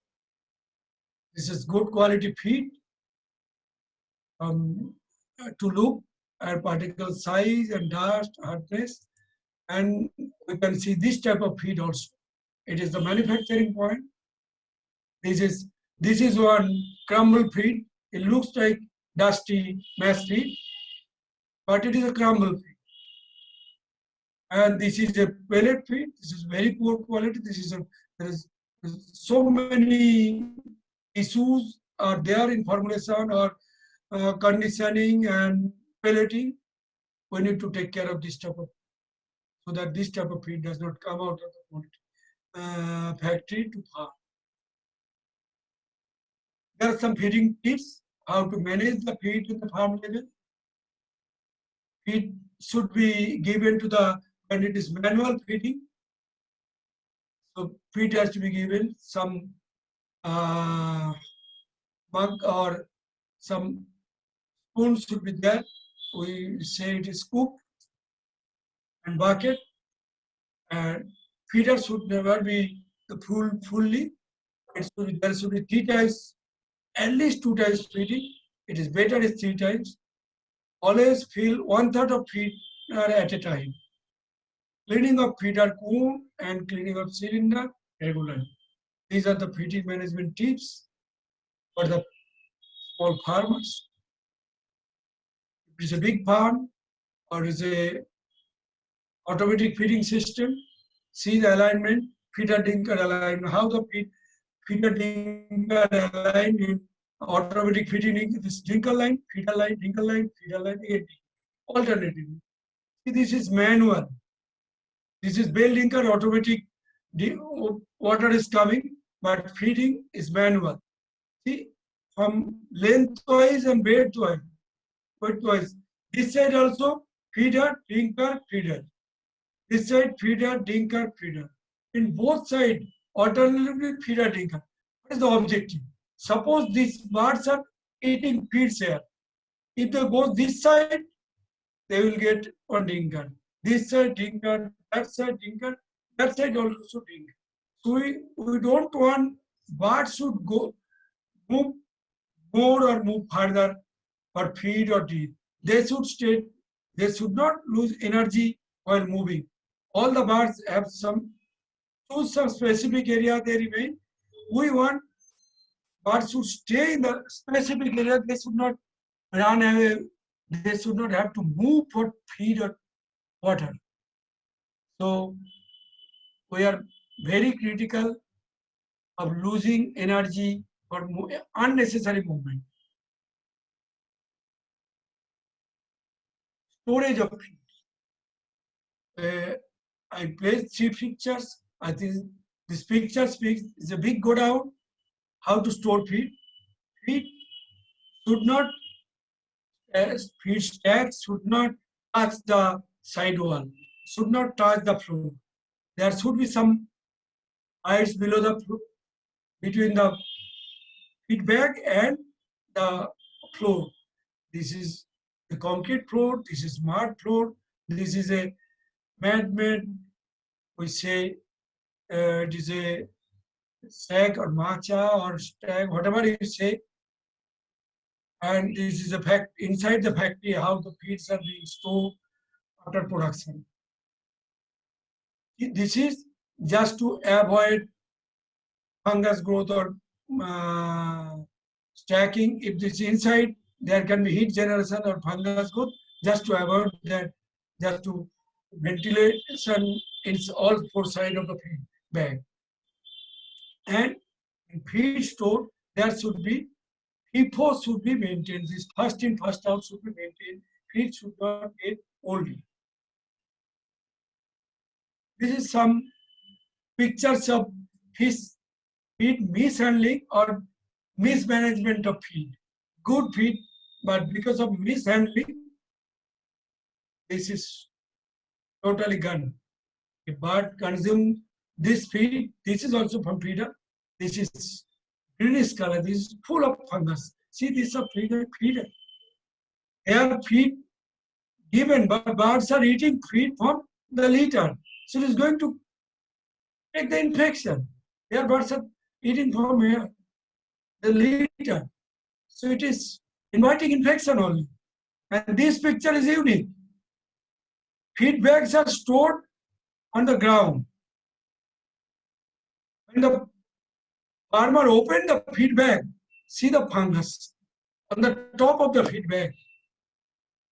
This is good quality feed to look at particle size and dust, hardness, and we can see this type of feed also. It is the manufacturing point. This is one crumble feed. It looks like dusty mass feed, but it is a crumble feed. And this is a pellet feed. This is very poor quality. There is so many issues are there in formulation or conditioning and pelleting. We need to take care of this type of, so that this type of feed does not come out of the factory to farm. There are some feeding tips how to manage the feed in the farm level. Feed should be given to the, when it is manual feeding. So feed has to be given some mug or some spoon should be there. We say it is scoop and bucket. And feeder should never be the fully. There should be 3 times, at least 2 times feeding. It is better is 3 times. Always fill 1/3 of feed at a time. Cleaning of feeder cone and cleaning of cylinder regularly. These are the feeding management tips for the small farmers. If it is a big farm or is a automatic feeding system, see the alignment, feeder dinker alignment, how the feeder dinker aligned in automatic feeding, this drinker line, feeder line, drinker line, feeder line, again, alternatively. See, this is manual. This is bell drinker, automatic water is coming, but feeding is manual. See, from lengthwise and widthwise. This side also feeder, drinker, feeder. This side feeder, drinker, feeder. In both sides, alternatively feeder, drinker. What is the objective? Suppose these birds are eating feeds here. If they go this side, they will get one drinker. This side drinker, that side also drinker. So we don't want birds should move more or move further or feed or eat. They should stay, they should not lose energy while moving. All the birds have choose some specific area they remain. We want birds should stay in the specific area. They should not run away. They should not have to move for feed or water. So we are very critical of losing energy for unnecessary movement. Storage of feed. I placed 3 pictures. I think this picture speaks, is a big go down. How to store feed. Feed should not, feed stacks should not touch the side wall, should not touch the floor. There should be some heights below the floor, between the feed bag and the floor. This is the concrete floor, this is mud floor, this is a man-made, we say it is a sack or macha or stag, whatever you say. And this is a fact inside the factory how the feeds are being stored after production. This is just to avoid fungus growth or stacking. If this is inside, there can be heat generation or fungus growth. Just to avoid that, just to ventilation in all 4 sides of the feed bag. And in feed store, there should be FIFO should be maintained. This first in, first out should be maintained. Feed should not get old. This is some pictures of feed mishandling or mismanagement of feed. Good feed, but because of mishandling, this is totally gone. A bird consumes this feed. This is also from feeder. This is greenish color. This is full of fungus. See, this is a feeder. They are feed given, but birds are eating feed from the litter. So it is going to take the infection. Their birds are eating from here, the litter. So it is inviting infection only. And this picture is unique. Feed bags are stored on the ground. When the farmer opened the feed bag, see the fungus on the top of the feed bag.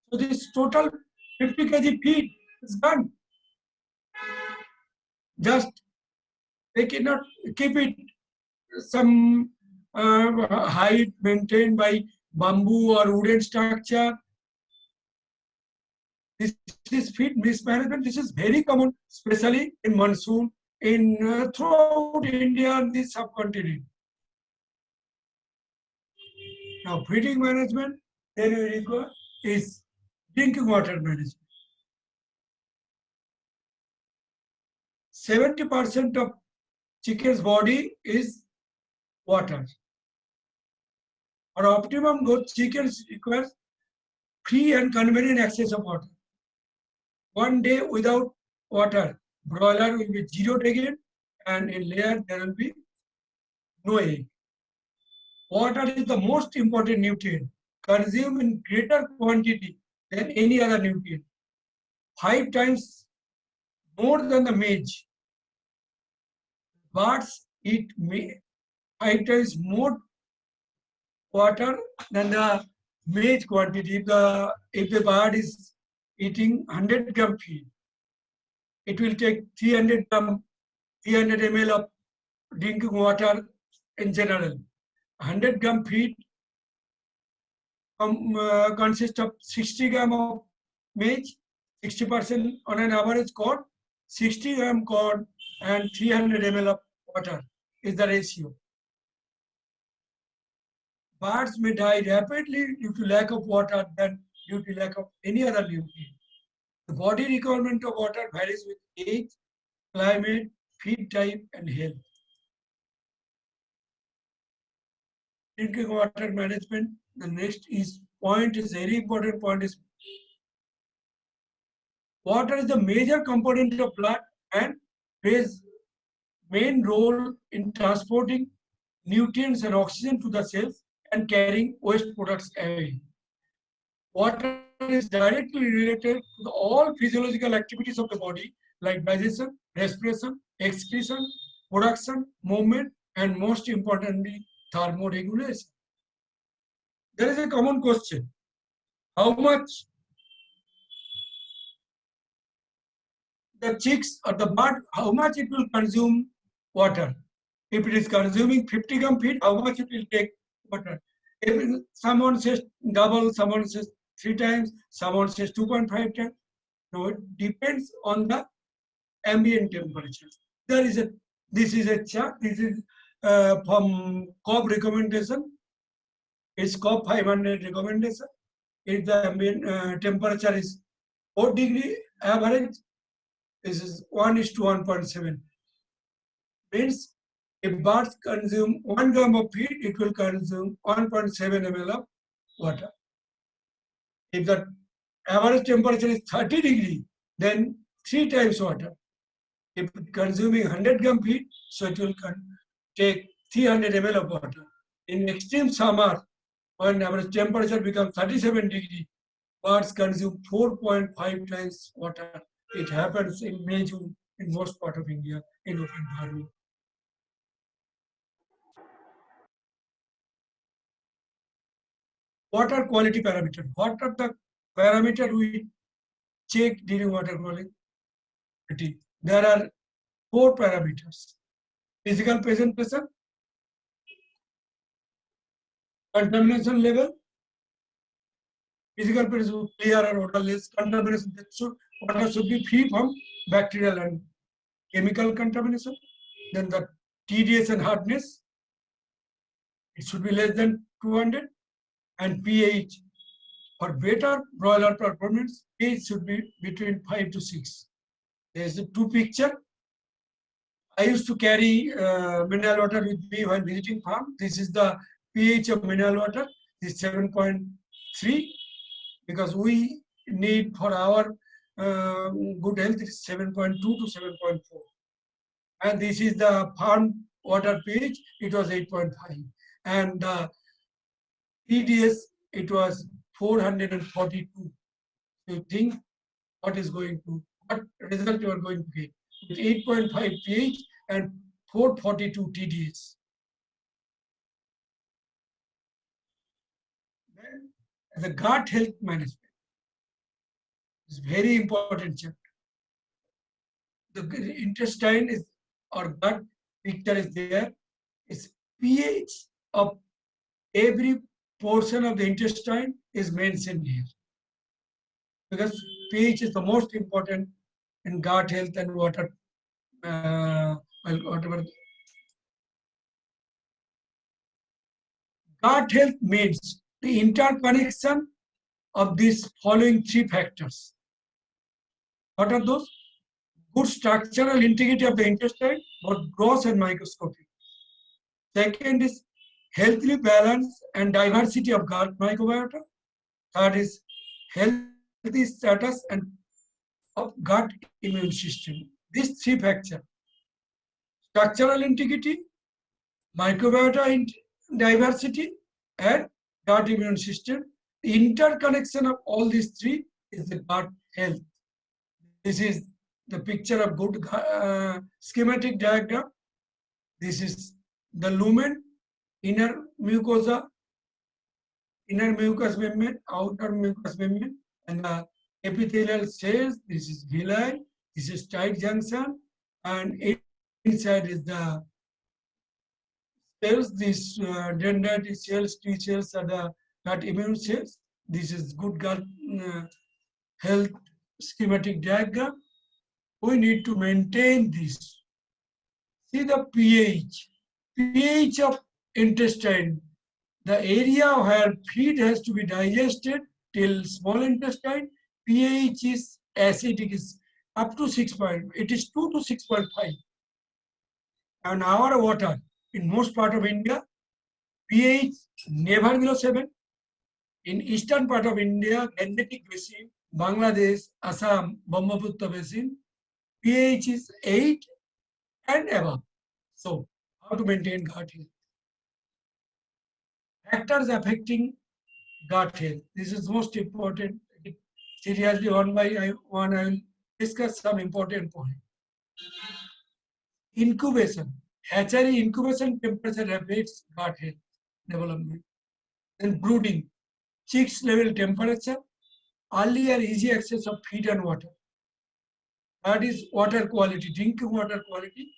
So this total 50 kg feed is gone. Just they cannot keep it some height maintained by bamboo or wooden structure. This is feed mismanagement. This is very common, especially in monsoon, in throughout India and the subcontinent. Now, feeding management, then we require is drinking water management. 70% of chicken's body is water. For optimum growth, chickens requires free and convenient access of water. One day without water, broiler will be 0 again, and in layer there will be no egg. Water is the most important nutrient, consumed in greater quantity than any other nutrient. 5 times more than the maize. Birds eat 5 times more water than the maize quantity. If the bird is eating 100 gram feed, it will take 300 ml of drinking water in general. 100 gram feed consists of 60 gram of maize, 60% on an average cod, 60 gram cod, and 300 ml of water is the ratio. Birds may die rapidly due to lack of water than due to lack of any other nutrient. The body requirement of water varies with age, climate, feed type, and health. Drinking water management. The next point is very important point is water is the major component of blood and plays main role in transporting nutrients and oxygen to the cells and carrying waste products away. Water is directly related to all physiological activities of the body like digestion, respiration, excretion, production, movement, and most importantly, thermoregulation. There is a common question. How much the chicks or the bird, how much it will consume water? If it is consuming 50 gram feed, how much it will take water? If someone says double, someone says 3 times, someone says 2.5 times. So it depends on the ambient temperature. This is a chart. This is from COP recommendation. It's COP 500 recommendation. If the ambient temperature is 4-degree average, this is 1:1.7. Means if birds consume 1 gram of feed, it will consume 1.7 ml of water. If the average temperature is 30 degree, then 3 times water. If consuming 100 gram feed, so it will take 300 ml of water. In extreme summer, when average temperature becomes 37 degree, birds consume 4.5 times water. It happens in May, June in most part of India in open farming. Water quality parameter. What are the parameters we check during water quality? There are 4 parameters. Physical presentation, contamination level, physical presentation clear or odorless, contamination water should be free from bacterial and chemical contamination. Then the TDS and hardness, it should be less than 200, and pH for better broiler performance, pH should be between 5 to 6. There's a 2 picture. I used to carry mineral water with me while visiting farm. This is the pH of mineral water. This is 7.3 because we need for our good health is 7.2 to 7.4. And this is the farm water pH. It was 8.5. And the TDS, it was 442. So you think what result you are going to get with 8.5 pH and 442 TDS. Then the gut health management is very important chapter. The intestine is or gut picture is there. It's pH of every portion of the intestine is mentioned here. Because pH is the most important in gut health and whatever. Gut health means the interconnection of these following 3 factors. What are those? Good structural integrity of the intestine, both gross and microscopic. Second is healthy balance and diversity of gut microbiota. Third is healthy status and of gut immune system. These 3 factors: structural integrity, microbiota diversity, and gut immune system. The interconnection of all these 3 is the gut health. This is the picture of good schematic diagram. This is the lumen, inner mucosa, inner mucous membrane, outer mucous membrane, and the epithelial cells. This is villi, this is tight junction, and inside is the cells. These dendritic cells, T cells are the gut immune cells. This is good gut health schematic diagram. We need to maintain this. See the pH. pH of intestine, the area where feed has to be digested till small intestine, pH is acidic, is up to 6 point. It is 2 to 6.5. And our water in most part of India, pH never below 7. In eastern part of India, Gangetic Basin, Bangladesh, Assam, Brahmaputra Basin, pH is 8 and above. So, how to maintain gut health? Factors affecting gut health. This is most important. Seriously, one by one, I will discuss some important points. Incubation. Hatchery incubation temperature affects gut health development. Then brooding. Chicks level temperature. Early or easy access of feed and water. That is water quality, drinking water quality,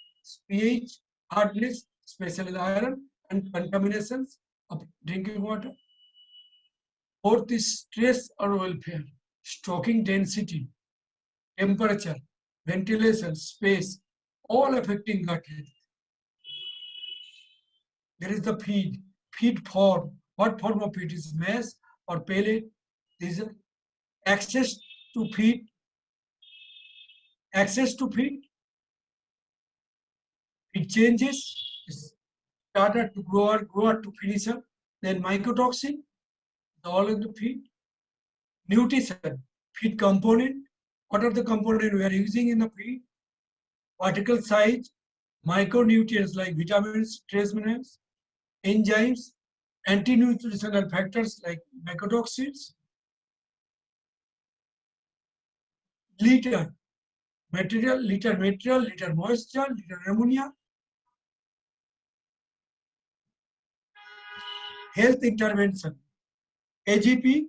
pH, hardness, especially the iron, and contaminations of drinking water. Fourth is stress or welfare, stocking density, temperature, ventilation, space, all affecting gut health. There is the feed form. What form of feed is mash or pellet? These are access to feed, it changes, starter to grower to finisher, then mycotoxin, all in the feed. Nutrition, feed component. What are the components we are using in the feed? Particle size, micronutrients like vitamins, trace minerals, enzymes, anti-nutritional factors like mycotoxins, liter material, liter moisture, liter ammonia, health intervention, AGP,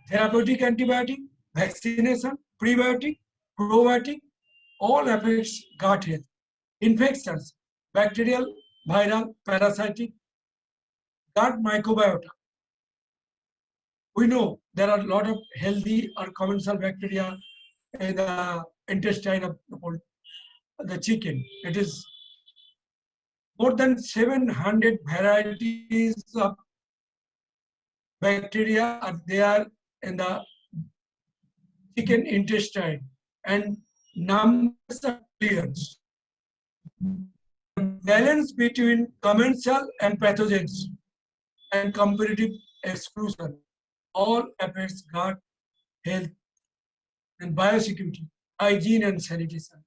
therapeutic antibiotic, vaccination, prebiotic, probiotic, all affects gut health. Infections, bacterial, viral, parasitic, gut microbiota. We know there are a lot of healthy or commensal bacteria in the intestine of the chicken. It is more than 700 varieties of bacteria are there in the chicken intestine and numbers of billions. Balance between commensal and pathogens and competitive exclusion all affects gut health and biosecurity, hygiene and sanitation.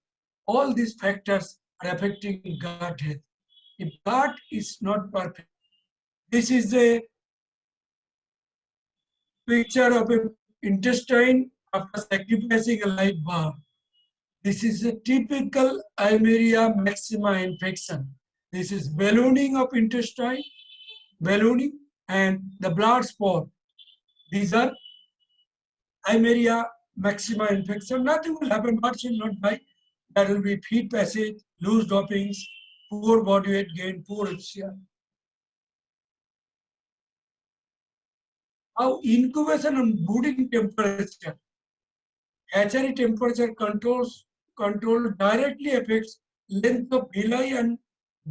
All these factors are affecting gut health. If gut is not perfect, this is a picture of an intestine after sacrificing a live bird. This is a typical Eimeria maxima infection. This is ballooning of intestine, ballooning, and the blood spot. These are Eimeria maxima infection. Nothing will happen, birds will not die. There will be feed passage, loose droppings, poor body weight gain, poor HCR. How incubation and brooding temperature, hatchery temperature control directly affects length of villi and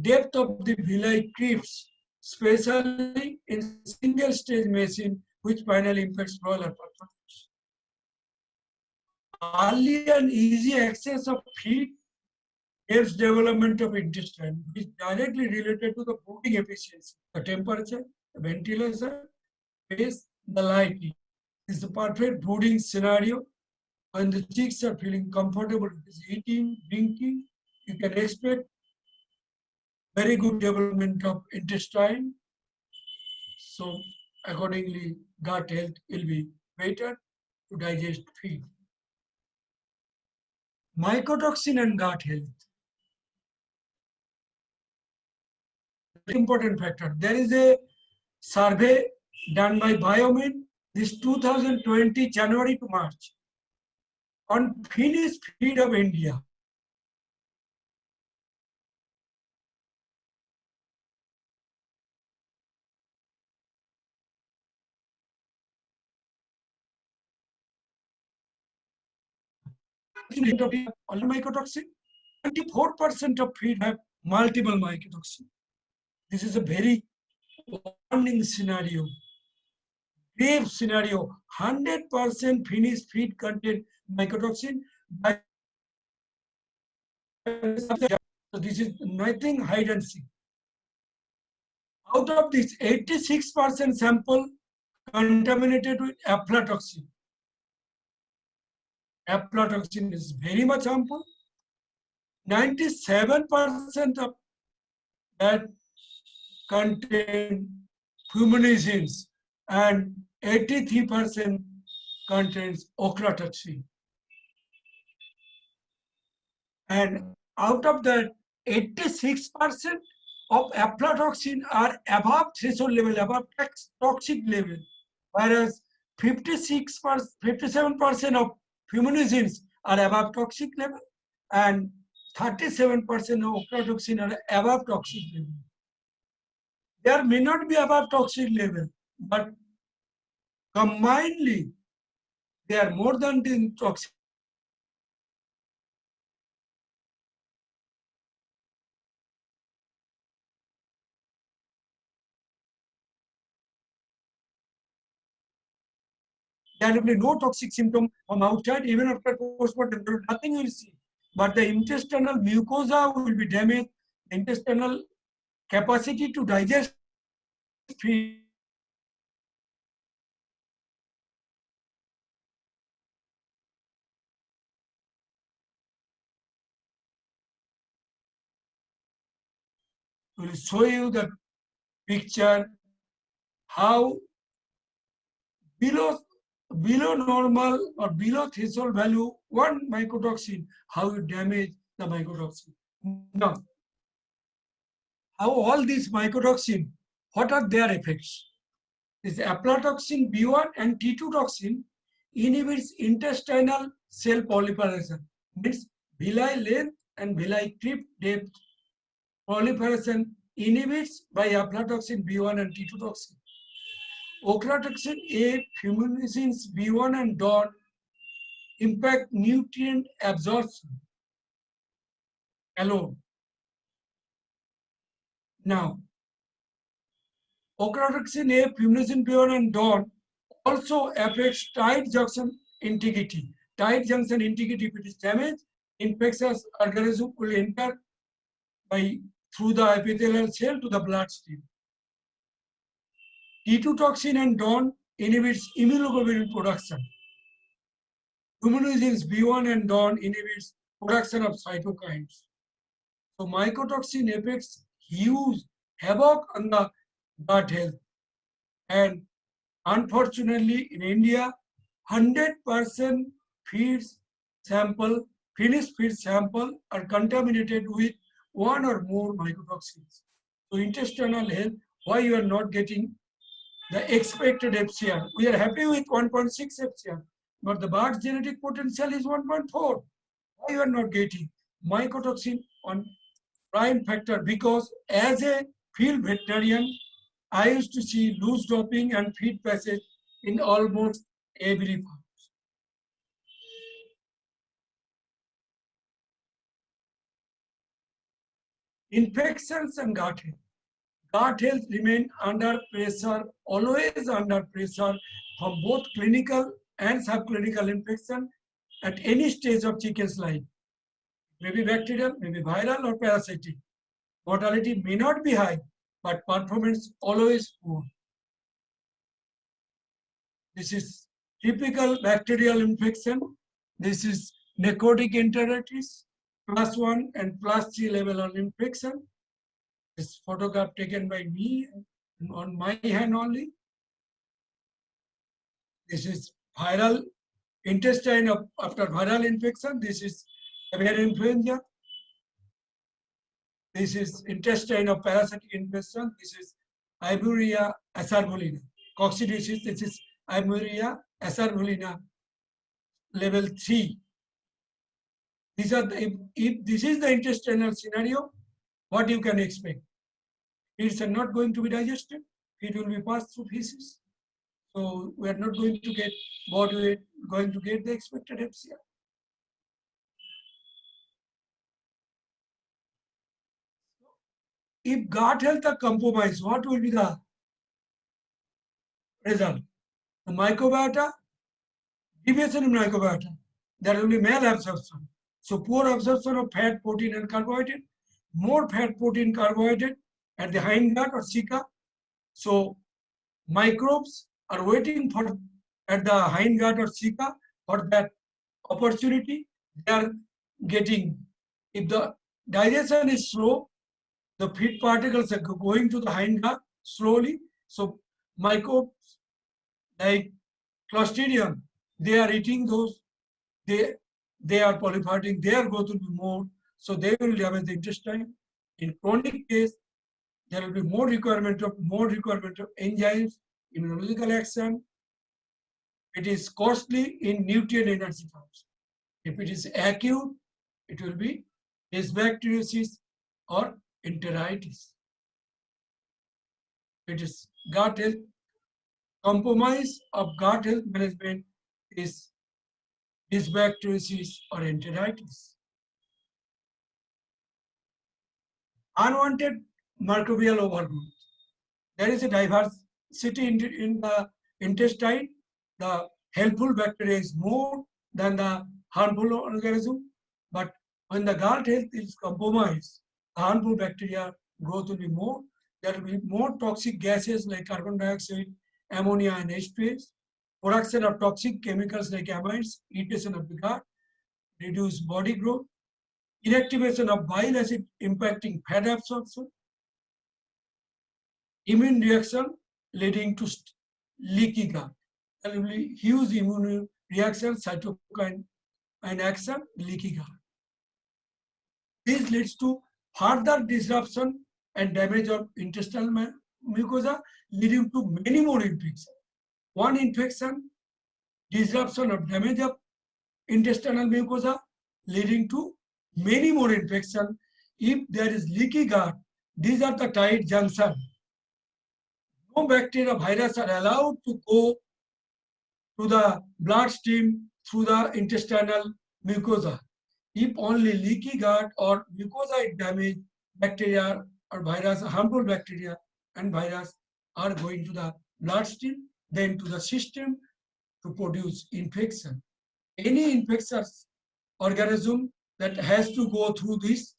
depth of the villi crypts, especially in single stage machine, which finally impacts broiler performance. Early and easy access of feed helps development of intestine, which is directly related to the brooding efficiency, the temperature, the ventilation, space, the lighting. This is the perfect brooding scenario. When the chicks are feeling comfortable with eating, drinking, you can expect very good development of intestine. So accordingly, gut health will be better to digest feed. Mycotoxin and gut health. Very important factor. There is a survey done by Biomed this 2020 January to March on finished feed of India. only mycotoxin. 24% of feed have multiple mycotoxin. This is a very warning scenario, grave scenario. 100% finished feed contain mycotoxin. So this is nothing hide and seek. Out of this, 86% sample contaminated with aflatoxin. Aflatoxin is very much harmful. 97% of that contain fumonigens and 83% contains ochratoxin. And out of that, 86% of aflatoxin are above threshold level, above toxic level, whereas 57% of fumonigens are above toxic level and 37% of ochratoxin are above toxic level. There may not be above toxic level, but combinedly, they are more than the toxic. There will be no toxic symptom from outside, even after postmortem, nothing you will see. But the intestinal mucosa will be damaged, the intestinal capacity to digest feed will show you the picture how below normal or below threshold value, one mycotoxin, how you damage the mycotoxin. Now, how all these mycotoxin, what are their effects? This aflatoxin B1 and T2 toxin inhibits intestinal cell proliferation, means villi length and villi crypt depth proliferation inhibits by aflatoxin B1 and T2 toxin. Ochratoxin A, fumonigens B1 and DON impact nutrient absorption alone. Now, ochratoxin A, fumonigen B1 and DON also affects tight junction integrity. Tight junction integrity, if it is damaged, infectious organism will enter through the epithelial cell to the bloodstream. T2 toxin and DON inhibits immunoglobulin production. Fumonigens B1 and DON inhibits production of cytokines. So mycotoxin affects huge havoc on the gut health. And unfortunately, in India, 100% feeds sample, finished feed sample are contaminated with one or more mycotoxins. So intestinal health, why you are not getting the expected FCR? We are happy with 1.6 FCR, but the bird's genetic potential is 1.4. Why you are not getting mycotoxin on prime factor? Because as a field veterinarian, I used to see loose doping and feed passage in almost every farm. Infections and gut health. Gut health remain under pressure, always under pressure from both clinical and subclinical infection at any stage of chicken's life. Maybe bacterial, maybe viral or parasitic. Mortality may not be high, but performance always poor. This is typical bacterial infection. This is necrotic enteritis, +1 and +3 level of infection. This photograph taken by me on my hand only. This is viral intestine after viral infection. This is avian influenza. This is intestine of parasitic infection. This is Iburia acervulina. Coccidiosis, this is Iburia acervulina level 3. These are if this is the intestinal scenario, what you can expect? Feeds are not going to be digested. Feed will be passed through feces. So we are not going to get what we are going to get the expected FCR. if gut health are compromised, what will be the result? The microbiota, deviation in microbiota, there will be malabsorption. So poor absorption of fat, protein, and carbohydrate, more fat, protein, carbohydrate at the hindgut or cica. So microbes are waiting for at the hindgut or cica for that opportunity. They are getting, if the digestion is slow, the feed particles are going to the hindgut slowly. So microbes like Clostridium, they are eating those, they they are proliferating, their growth will be more, so they will damage the intestine. In chronic case, there will be more requirement of enzymes, immunological action. It is costly in nutrient energy terms. If it is acute, it will be dysbacteriosis or enteritis. It is gut health. Compromise of gut health management is dysbacteriosis or enteritis. Unwanted microbial overgrowth. There is a diversity in the intestine. The helpful bacteria is more than the harmful organism. But when the gut health is compromised, the harmful bacteria growth will be more. There will be more toxic gases like carbon dioxide, ammonia, and H2S. Production of toxic chemicals like amides, irritation of the gut, reduced body growth, inactivation of bile acid impacting fat absorption, immune reaction leading to leaky gut. There will be huge immune reaction, cytokine and action, leaky gut. This leads to further disruption and damage of intestinal mucosa, leading to many more infections. One infection, disruption or damage of intestinal mucosa, leading to many more infections. If there is leaky gut, these are the tight junction. No bacteria, virus are allowed to go to the bloodstream through the intestinal mucosa. If only leaky gut or mucosa is damaged, bacteria or virus, harmful bacteria and virus are going to the bloodstream, then to the system to produce infection. Any infectious organism that has to go through this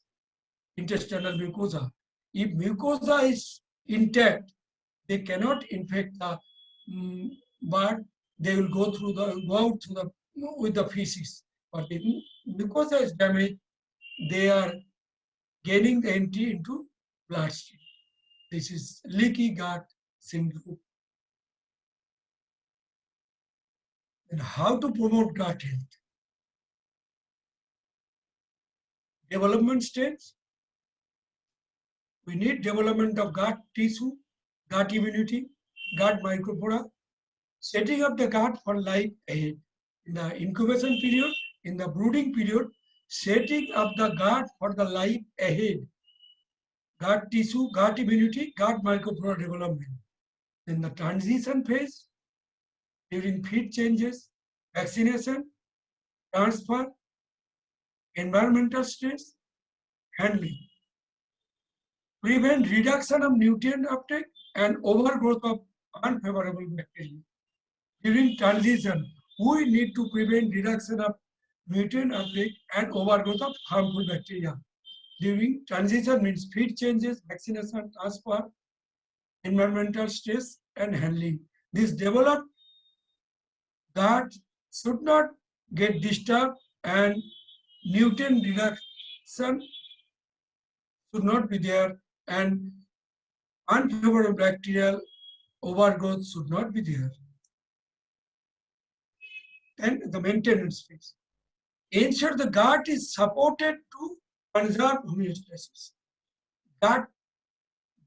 intestinal mucosa. If mucosa is intact, they cannot infect the bird. They will go out through the with the feces. But if mucosa is damaged, they are gaining the entry into bloodstream. This is leaky gut syndrome. And how to promote gut health? Development stage. We need development of gut tissue, gut immunity, gut microflora, setting up the gut for life ahead. In the incubation period, in the brooding period, setting up the gut for the life ahead. Gut tissue, gut immunity, gut microflora development. In the transition phase, during feed changes, vaccination, transfer, environmental stress, handling. Prevent reduction of nutrient uptake and overgrowth of unfavorable bacteria. During transition, we need to prevent reduction of nutrient uptake and overgrowth of harmful bacteria. During transition means feed changes, vaccination, transfer, environmental stress, and handling. This developed gut should not get disturbed and nutrient reduction should not be there and unfavorable bacterial overgrowth should not be there. And the maintenance phase. Ensure the gut is supported to conserve homeostasis. Gut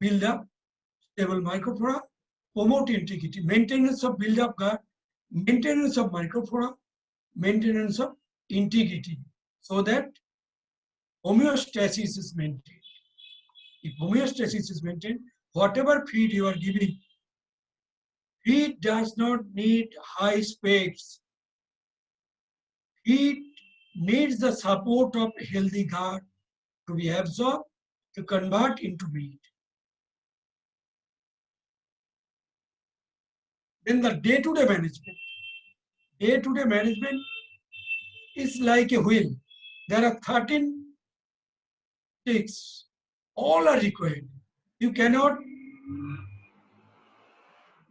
build up stable microflora, promote integrity, maintenance of build up gut, maintenance of microflora, maintenance of integrity, so that homeostasis is maintained. If homeostasis is maintained, whatever feed you are giving, feed does not need high specs. Feed needs the support of healthy gut to be absorbed, to convert into meat. Then the day-to-day management. Day-to-day management is like a wheel. There are 13 ticks. All are required. You cannot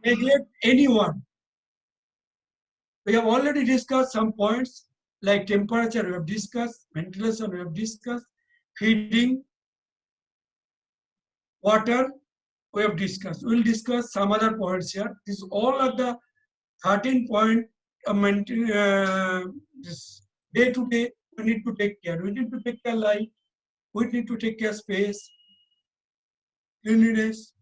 neglect anyone. We have already discussed some points like temperature, we have discussed, ventilation, we have discussed, feeding, water, we have discussed. We will discuss some other points here. This all of the 13 point this day to day we need to take care. We need to take care light, we need to take care space, cleanliness,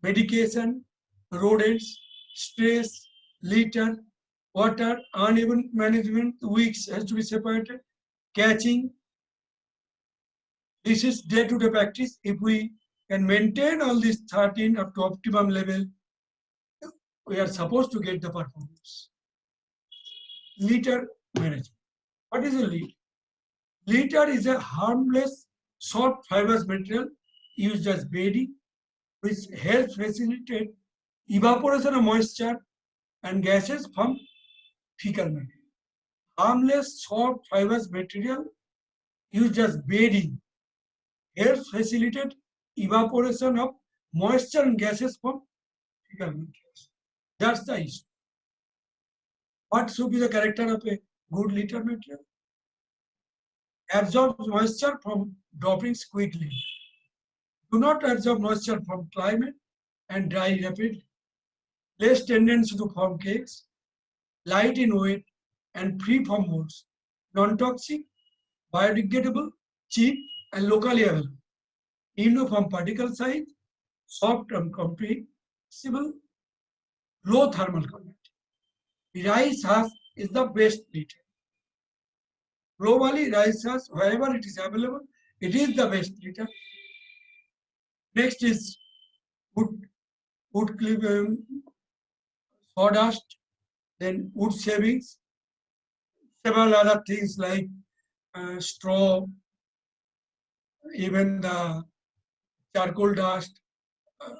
medication, rodents, stress, litter, water, uneven management, weeks has to be separated, catching. This is day-to-day practice. If we can maintain all these 13 up to optimum level, we are supposed to get the performance. Litter management. What is a litter? Litter is a harmless, soft fibrous material used as bedding, which helps facilitate evaporation of moisture and gases from fecal matter. Harmless, soft fibrous material used as bedding helps facilitate evaporation of moisture and gases from fecal matter. That's the issue. What should be the character of a good litter material? Absorbs moisture from droppings quickly. Do not absorb moisture from climate and dry rapidly. Less tendency to form cakes, light in weight and free from molds. Non-toxic, biodegradable, cheap and locally available. Uniform particle size, soft and compressible, low thermal conductivity. Rice husk is the best litter. Globally, rice husk, wherever it is available, it is the best litter. Next is wood clip, sawdust, then wood shavings, several other things like straw, even the charcoal dust,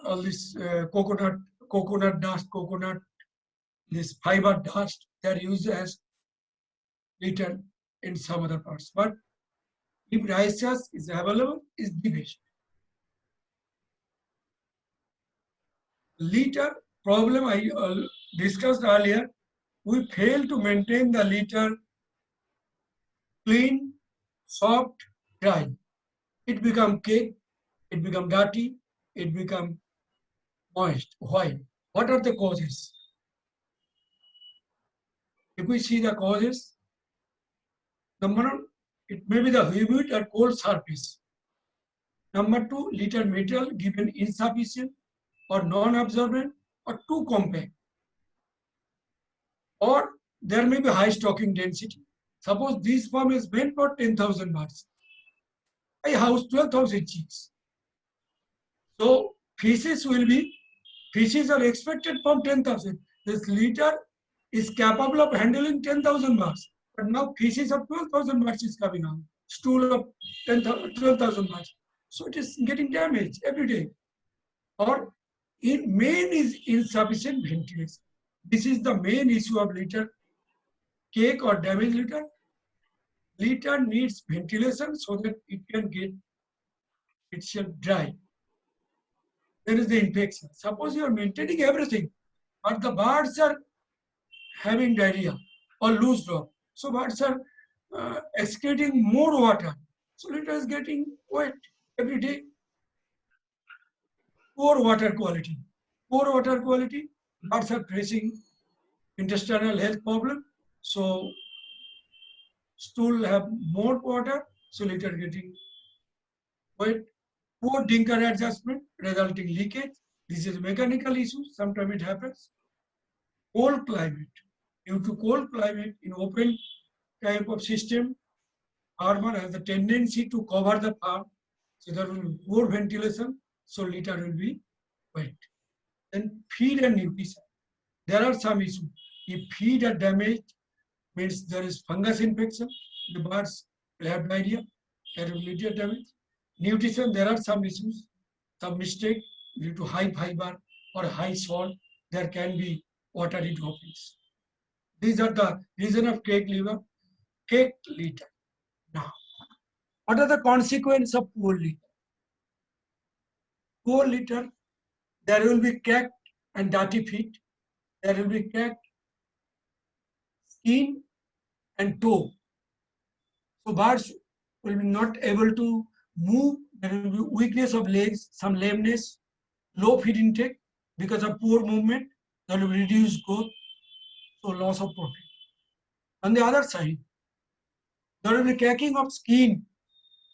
all this coconut dust, this fiber dust, they are used as litter in some other parts. But if rice husk is available, is the best. Litter problem I discussed earlier, we fail to maintain the litter clean, soft, dry. It become cake, it become dirty, it become moist. Why? What are the causes? If we see the causes, number one, it may be the humid or cold surface. Number two, litter material given insufficient or non-absorbent or too compact. Or there may be high stocking density. Suppose this farm is meant for 10,000 birds. I house 12,000 chicks. So feces are expected from 10,000. This litter is capable of handling 10,000 birds. But now feces of 12,000 birds is coming out. Stool of 12,000 birds. So it is getting damaged every day. Or main is insufficient ventilation. This is the main issue of litter cake or damaged litter. Litter needs ventilation so that it can get itself dry. There is the infection. Suppose you are maintaining everything, but the birds are having diarrhea or loose drop. So birds are excreting more water. So litter is getting wet every day. Poor water quality. Poor water quality, birds are facing intestinal health problem. So stool have more water, so litter getting wet. Poor dinker adjustment resulting leakage. This is a mechanical issue. Sometimes it happens. Cold climate. Due to cold climate in open type of system, farmer has a tendency to cover the farm. So there will be poor ventilation. So litter will be wet. Then feed and nutrition. There are some issues. If feed are damaged, means there is fungus infection. The birds will have diarrhea. There will be litter damage. Nutrition, there are some issues, some mistake due to high fiber or high salt. There can be watery droppings. These are the reason of cake litter. Now, what are the consequences of poor litter? Poor litter, there will be caked and dirty feet. There will be caked skin and toe. So birds will be not able to move. There will be weakness of legs, some lameness, low feed intake because of poor movement. There will be reduced growth, so loss of protein. On the other side, there will be cracking of skin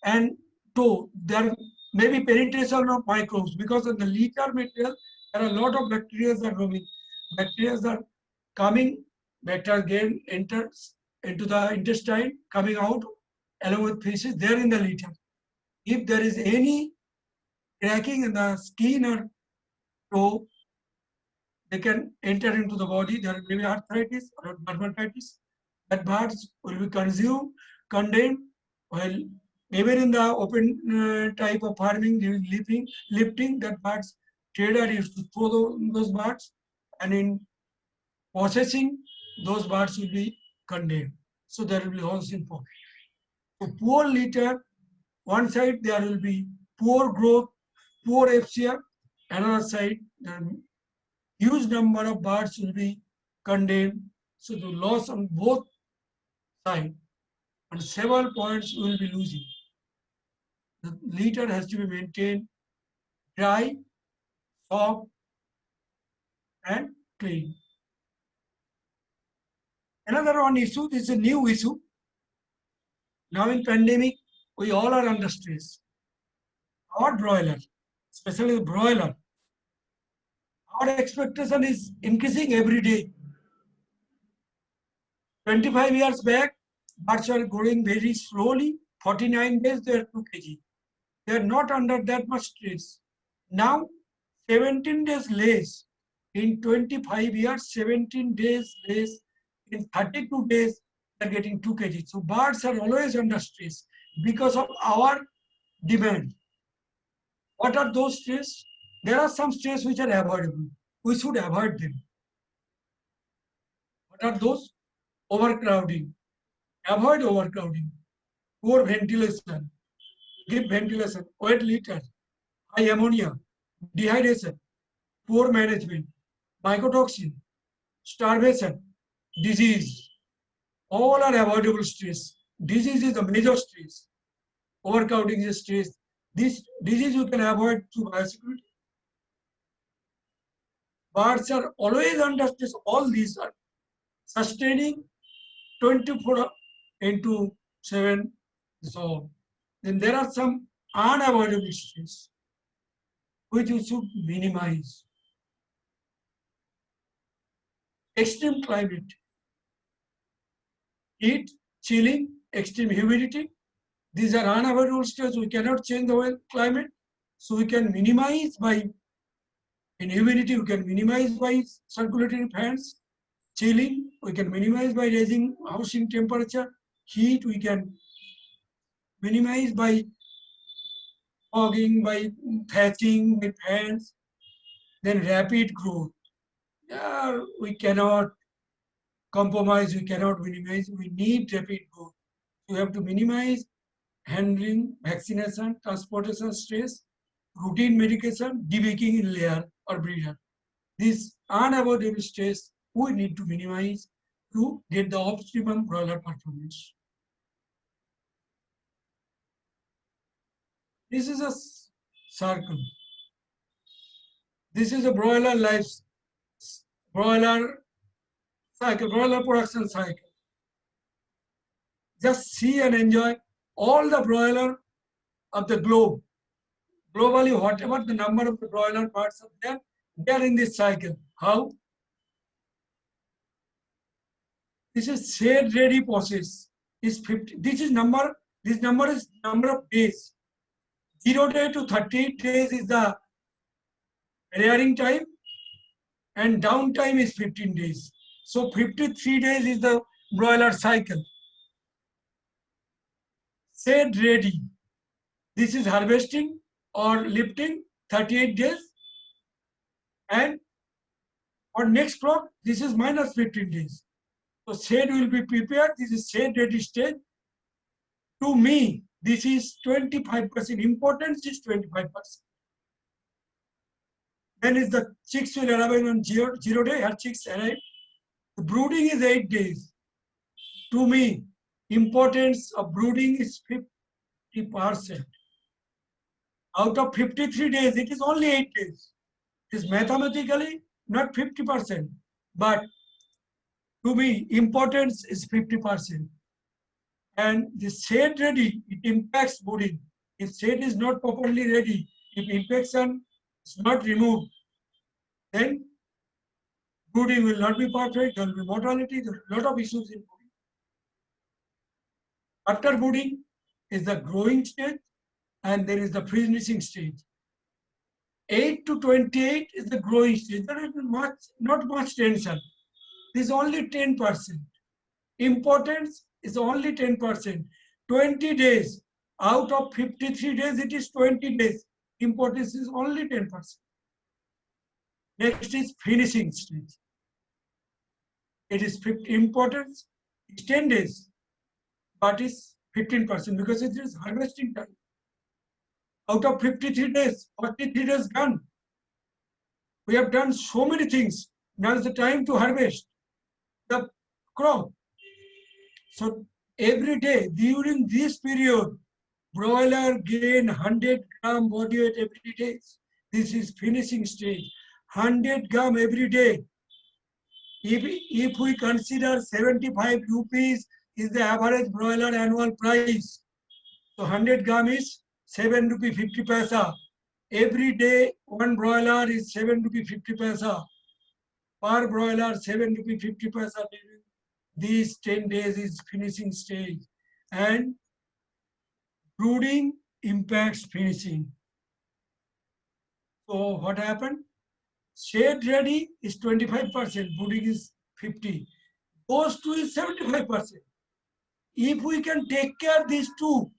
and toe. There may be penetration of microbes because of the litter material. There are a lot of bacteria that are roaming. Bacteria are coming, bacteria again enters into the intestine, coming out along with feces. There in the litter. If there is any cracking in the skin or toe, they can enter into the body. There may be arthritis or dermatitis. That birds will be consumed, condemned, while even in the open type of farming, during lifting, that birds, trader used to throw those birds, and in processing, those birds will be condemned. So there will be loss in profit. So poor litter, one side there will be poor growth, poor FCR, another side there will be huge number of birds will be condemned. So the loss on both sides, and several points we will be losing. The litter has to be maintained dry, soft, and clean. Another one issue, this is a new issue. Now in pandemic, we all are under stress. Our broiler, especially the broiler, our expectation is increasing every day. 25 years back, birds were growing very slowly. 49 days, they are 2 kg. They are not under that much stress. Now, 17 days less. In 25 years, 17 days less. In 32 days, they are getting 2 kg. So birds are always under stress because of our demand. What are those stress? There are some stress which are avoidable. We should avoid them. What are those? Overcrowding. Avoid overcrowding. Poor ventilation. Give ventilation. Wet litter. High ammonia. Dehydration. Poor management. Mycotoxin. Starvation. Disease. All are avoidable stress. Disease is a major stress. Overcrowding is stress. This disease you can avoid through biosecurity. Birds are always under stress. All these are sustaining 24 into 7 zone. Then there are some unavoidable stress which we should minimize. Extreme climate, heat, chilling, extreme humidity. These are unavoidable stress. We cannot change the climate. So we can minimize by, in humidity, we can minimize by circulatory fans. Chilling, we can minimize by raising housing temperature. Heat, we can minimize by fogging, by thatching, by fans. Then rapid growth. Yeah, we cannot compromise, we cannot minimize. We need rapid growth. We have to minimize handling, vaccination, transportation stress, routine medication, debaking in layer or breeder. This unavoidable stress we need to minimize to get the optimum broiler performance. This is a circle. This is a broiler life, broiler cycle, broiler production cycle. Just see and enjoy all the broiler of the globe. Globally, whatever the number of the broiler birds are there, they are in this cycle. How? This is shade ready process. Is 50. This number is number of days. 0 day to 30 days is the rearing time, and downtime is 15 days. So 53 days is the broiler cycle. Shade ready. This is harvesting or lifting, 38 days, and For next crop, this is minus 15 days. So shade will be prepared. This is shade ready stage. To me, this is 25%. Importance is 25%. Then is the chicks will arrive on zero day. Her chicks arrive. The brooding is 8 days. To me, importance of brooding is 50%. Out of 53 days, it is only 8 days. It is mathematically not 50%, but to me, importance is 50%. And the shade ready, it impacts brooding. If shade is not properly ready, if infection is not removed, then brooding will not be perfect, there will be mortality, there are a lot of issues in brooding. After brooding is the growing stage, and there is the finishing stage. 8 to 28 is the growing stage. There is not much tension. This is only 10%. Importance is only 10%. 20 days. Out of 53 days, it is 20 days. Importance is only 10%. Next is finishing stage. It is importance is 10 days, but is 15% because it is harvesting time. Out of 53 days, 43 days done. We have done so many things. Now is the time to harvest the crop. So every day during this period, broiler gain 100 gram body weight every day. This is finishing stage. 100 gram every day. If we consider 75 rupees is the average broiler annual price, so 100 gram is 7 rupee 50 paisa. Every day one broiler is 7 rupee 50 paisa. Per broiler 7 rupee 50 paisa. These 10 days is finishing stage, and brooding impacts finishing. So what happened? Shade ready is 25%, brooding is 50. Those two is 75%. If we can take care of these two,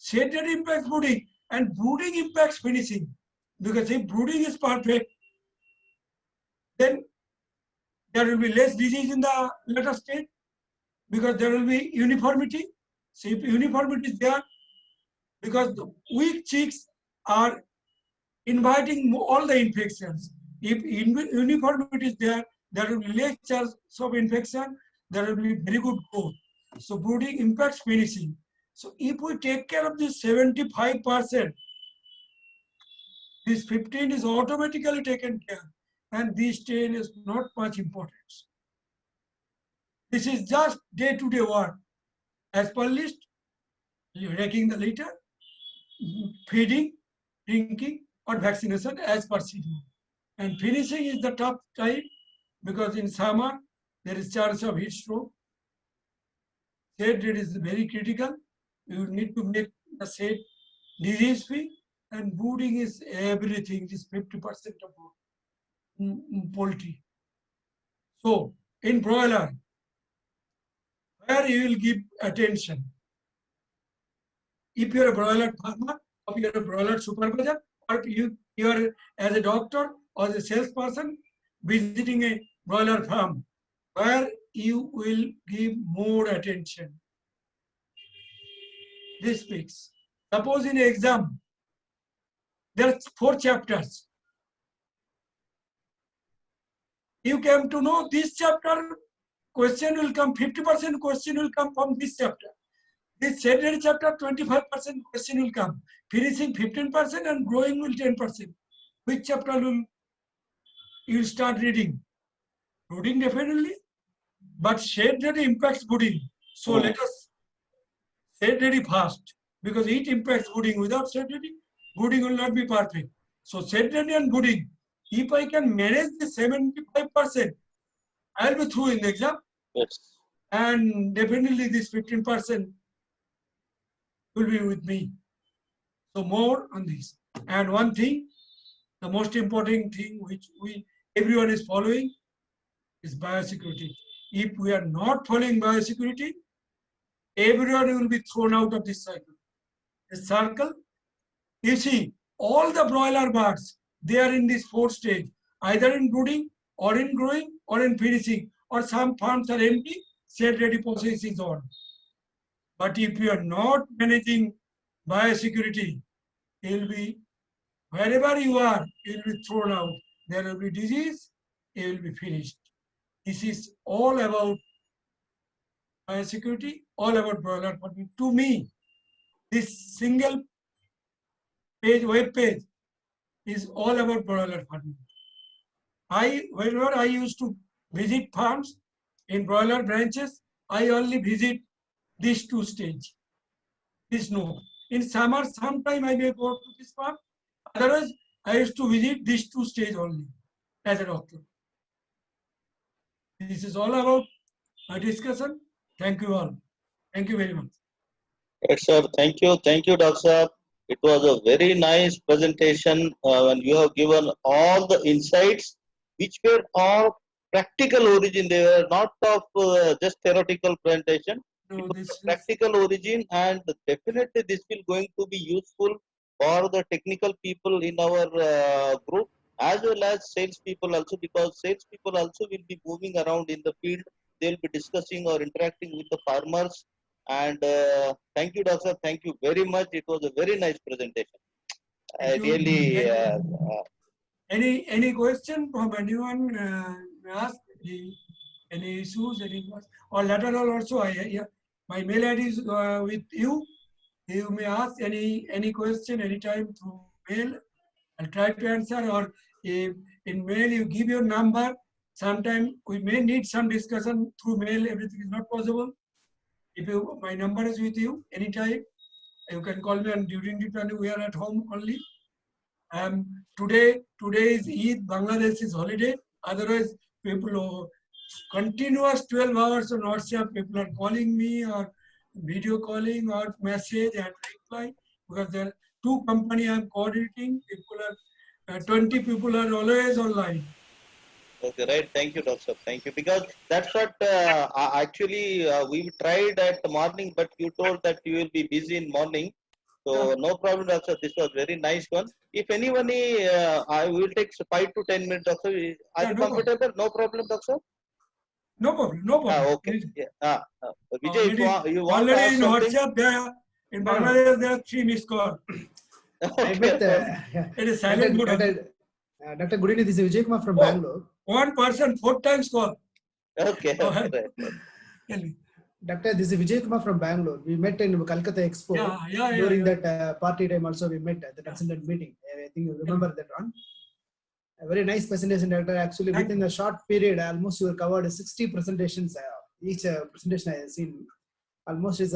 shade ready impacts brooding and brooding impacts finishing. Because if brooding is perfect, then there will be less disease in the later stage because there will be uniformity. So if uniformity is there, because the weak chicks are inviting all the infections. If uniformity is there, there will be less chance of infection, there will be very good growth. So brooding impacts finishing. So if we take care of this 75%, this 15 is automatically taken care, and this 10 is not much importance. This is just day-to-day work. As per list, raking the litter, feeding, drinking, or vaccination as per schedule. And finishing is the tough time because in summer there is chance of heat stroke. Shade rate is very critical. You need to make the shade disease free, and brooding is everything. It is 50% of poultry. So in broiler, where you will give attention. If you are a broiler farmer, or you are a broiler supervisor, or you are as a doctor or as a salesperson visiting a broiler farm, where you will give more attention. This speaks. Suppose in an exam, there are 4 chapters. You came to know this chapter, question will come, 50% question will come from this chapter. This secondary chapter, 25% question will come. Finishing 15% and growing will 10%. Which chapter will you start reading? Brooding definitely, but shade ready impacts brooding. So let us shade ready first because it impacts brooding. Without shade ready, brooding will not be perfect. So shade ready and brooding. If I can manage the 75%, I will be through in the exam. Yes. And definitely this 15% will be with me. So more on this. And one thing, the most important thing which everyone is following is biosecurity. If we are not following biosecurity, everyone will be thrown out of this cycle. The circle, you see, all the broiler birds, they are in this 4th stage. either in brooding or in growing or in finishing, or some farms are empty, shed ready process is on. But if you are not managing biosecurity, you will be, wherever you are, you will be thrown out. There will be disease, you will be finished. This is all about biosecurity, all about broiler farming. To me, this single page, web page, is all about broiler farming. Whenever I used to visit farms in broiler branches, I only visit these two stage. This no. In summer, sometime I may go to this farm. Otherwise, I used to visit these two stage only as a doctor. This is all about my discussion. Thank you all. Thank you very much. Right, sir. Thank you, Dr. Saab. It was a very nice presentation, and you have given all the insights, which were of practical origin. They were not of just theoretical presentation. It No, was this a is practical origin, and definitely this will going to be useful for the technical people in our group, as well as sales people also, because sales people also will be moving around in the field. They will be discussing or interacting with the farmers. And thank you, Doctor. Thank you very much. It was a very nice presentation. thank I you. really, Any question from anyone ask? Any issues? Any or lateral also? My mail ID is with you. You may ask any question anytime through mail. I'll try to answer. Or if in mail you give your number. Sometime we may need some discussion through mail. Everything is not possible. If you, my number is with you anytime. You can call me, and during the time we are at home only. Today is Eid, Bangladesh is holiday. Otherwise, people continuous 12 hours on WhatsApp. People are calling me or video calling or message and reply, because there are two company I'm coordinating. People are 20 people are always online. okay, right. Thank you, Doctor. Thank you. Because that's what actually we tried at the morning, but you told that you will be busy in morning. So Yeah, no problem, Doctor. This was very nice one. If anyone, I will take 5 to 10 minutes, Doctor. Are yeah, you no problem. comfortable? No problem, Doctor. No problem. No problem. Okay. Yeah. Vijay, if Already, you want to already ask in something, WhatsApp there in No, no. Bangladesh there are 3 missed call. I okay. met It is silent mode. Dr. Good evening. This is Vijay Kumar from Oh, Bangalore. one person 4 times call. Okay. Go Okay. ahead. Right. Tell me. Doctor, this is Vijay Kumar from Bangalore. We met in Calcutta Expo. Yeah. During that party time also we met at the Yeah. consultant meeting. I think you remember that one. A very nice presentation, Doctor. Actually, Thank within you. a short period, almost you covered 60 presentations. Each presentation I have seen. Almost is